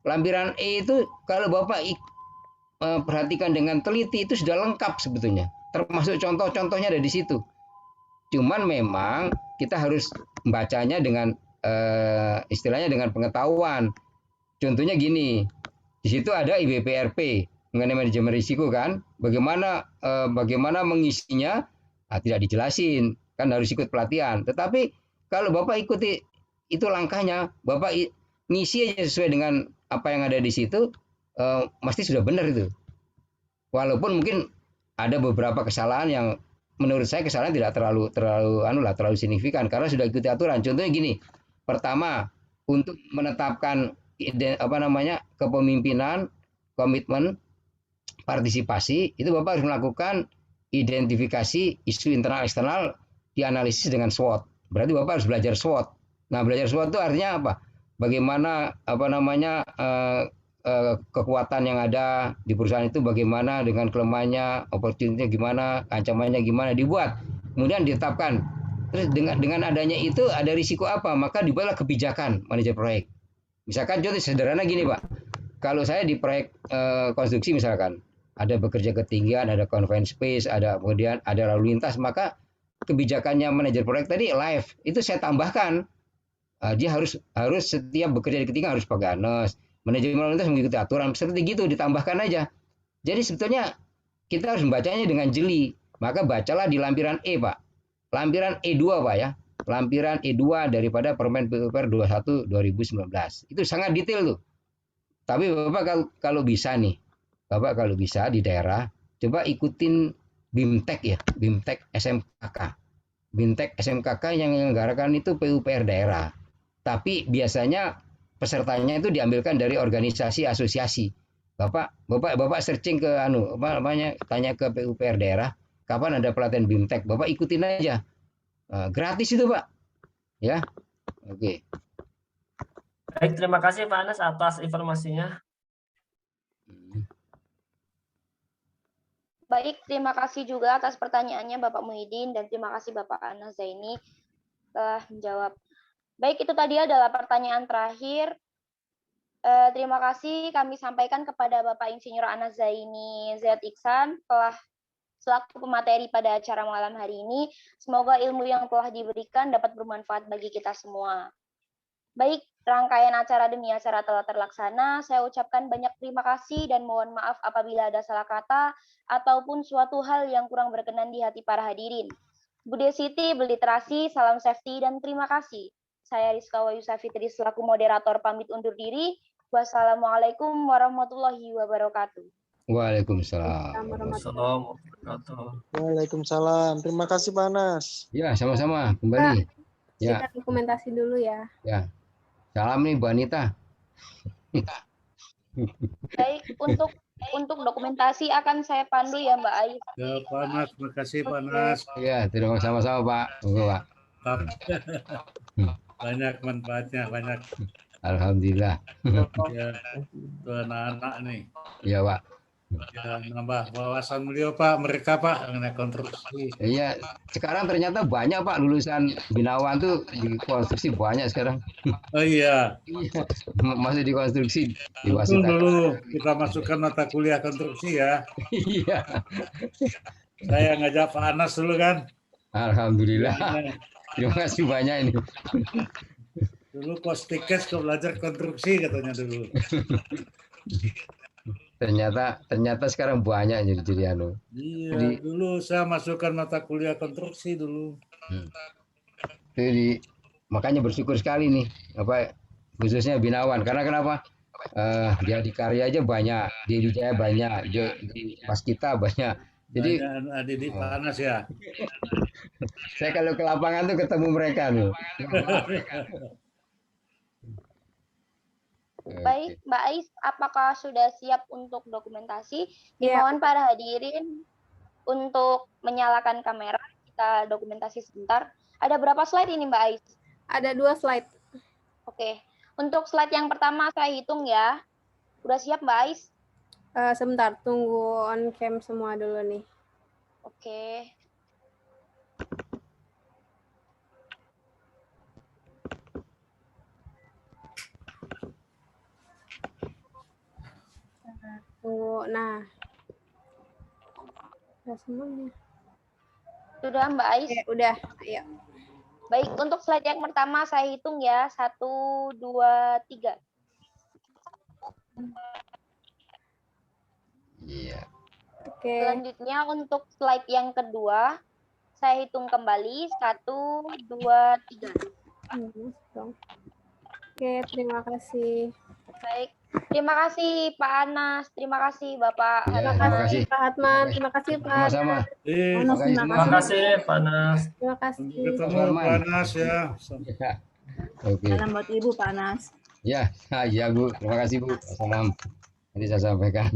Lampiran E itu kalau Bapak perhatikan dengan teliti itu sudah lengkap sebetulnya. Termasuk contoh-contohnya ada di situ. Cuman memang kita harus membacanya dengan istilahnya dengan pengetahuan. Contohnya gini, di situ ada IBPRP mengenai manajemen risiko kan, bagaimana mengisinya tidak dijelasin, kan harus ikut pelatihan. Tetapi kalau Bapak ikuti itu langkahnya, Bapak ngisi aja sesuai dengan apa yang ada di situ, pasti sudah benar itu. Walaupun mungkin ada beberapa kesalahan yang menurut saya kesalahan tidak terlalu signifikan karena sudah ikuti aturan. Contohnya gini, pertama untuk menetapkan kepemimpinan, komitmen, partisipasi itu Bapak harus melakukan identifikasi isu internal eksternal dianalisis dengan SWOT. Berarti Bapak harus belajar SWOT. Nah, belajar SWOT itu artinya apa? Bagaimana kekuatan yang ada di perusahaan itu bagaimana dengan kelemahannya, opportunity-nya gimana, ancamannya gimana dibuat. Kemudian ditetapkan. Terus dengan adanya itu ada risiko apa? Maka dibuatlah kebijakan manajer proyek. Misalkan contoh sederhana gini Pak, kalau saya di proyek konstruksi misalkan, ada bekerja ketinggian, ada confined space, kemudian ada lalu lintas, maka kebijakannya manajer proyek tadi live, itu saya tambahkan, dia harus setiap bekerja di ketinggian harus pakai harness, manajemen lalu lintas mengikuti aturan, seperti gitu ditambahkan aja. Jadi sebetulnya kita harus membacanya dengan jeli, maka bacalah di lampiran E Pak, lampiran E2 Pak ya. Lampiran E2 daripada Permen PUPR 21 2019. Itu sangat detail tuh. Tapi Bapak kalau bisa nih, Bapak kalau bisa di daerah, coba ikutin BIMTEK ya, BIMTEK SMKK. BIMTEK SMKK yang menyelenggarakan itu PUPR daerah. Tapi biasanya pesertanya itu diambilkan dari organisasi asosiasi. Bapak searching ke tanya ke PUPR daerah, kapan ada pelatihan BIMTEK, Bapak ikutin aja. Gratis itu Pak, ya. Oke. Baik, terima kasih Pak Anas atas informasinya. Baik, terima kasih juga atas pertanyaannya Bapak Muhyiddin dan terima kasih Bapak Anas Zaini telah menjawab. Baik, itu tadi adalah pertanyaan terakhir. Terima kasih kami sampaikan kepada Bapak Insinyur Anas Zaini Z. Iksan telah selaku pemateri pada acara malam hari ini. Semoga ilmu yang telah diberikan dapat bermanfaat bagi kita semua. Baik, rangkaian acara demi acara telah terlaksana. Saya ucapkan banyak terima kasih dan mohon maaf apabila ada salah kata ataupun suatu hal yang kurang berkenan di hati para hadirin. Bude Siti, berliterasi, salam safety, dan terima kasih. Saya Rizka Wayusa Fitri selaku moderator pamit undur diri. Wassalamualaikum warahmatullahi wabarakatuh. Waalaikumsalam. Waalaikumsalam. Terima kasih Pak Anas. Ya, sama-sama kembali. Ya. Kita dokumentasi dulu ya. Ya. Salam nih Bu Anita. Baik, untuk dokumentasi akan saya pandu ya Mbak Ayu. Ya Pak Anas, terima kasih Pak Anas. Ya, terima kasih sama-sama Pak. Pak. Banyak manfaatnya, banyak. Alhamdulillah. Ya, itu anak-anak nih. Iya Pak. Ya, nambah wawasan beliau Pak, mereka Pak mengenai konstruksi. Iya, sekarang ternyata banyak Pak lulusan Binawan tuh di konstruksi banyak sekarang. Oh iya. Masih di konstruksi. Di dulu kita masukkan mata kuliah konstruksi ya. Iya. Saya ngajak Pak Anas dulu kan. Alhamdulillah. Terima kasih banyak ini. Dulu pos tiket ke belajar konstruksi katanya dulu. Ternyata sekarang banyak jadi anu. Iya, Jadi- dulu saya masukkan mata kuliah konstruksi dulu. Jadi makanya bersyukur sekali nih apa khususnya Binawan karena kenapa? Dia di Karya aja banyak, di Wijaya banyak, di Waskita banyak. Jadi Banyak adik panas ya. saya kalau ke lapangan tuh ketemu mereka nih. Baik, Mbak Ais, apakah sudah siap untuk dokumentasi? Iya. Dimohon para hadirin untuk menyalakan kamera, kita dokumentasi sebentar. Ada berapa slide ini, Mbak Ais? Ada 2 slide. Oke, untuk slide yang pertama saya hitung ya. Udah siap, Mbak Ais? Sebentar, tunggu on cam semua dulu nih. Oke. Tunggu, nah. Udah semuanya. Sudah, Mbak Ais? Oke, udah, ayo. Baik, untuk slide yang pertama saya hitung ya. 1, 2, 3. Iya. Oke. Selanjutnya untuk slide yang kedua, saya hitung kembali. 1, 2, 3. Oke, terima kasih. Baik. Terima kasih Pak Anas. Terima kasih Bapak. Ya, Terima terima kasih kasih. Pak Hatman. Terima kasih Pak. Sama-sama. Terima kasih semua. Terima kasih Pak Nas. Terima kasih. Sampai ketemu Arman. panas ya. Ya. Oke. Salam buat Ibu Pak Nas. Ya, ya Bu. Terima kasih Bu. Salam. Nanti saya sampaikan.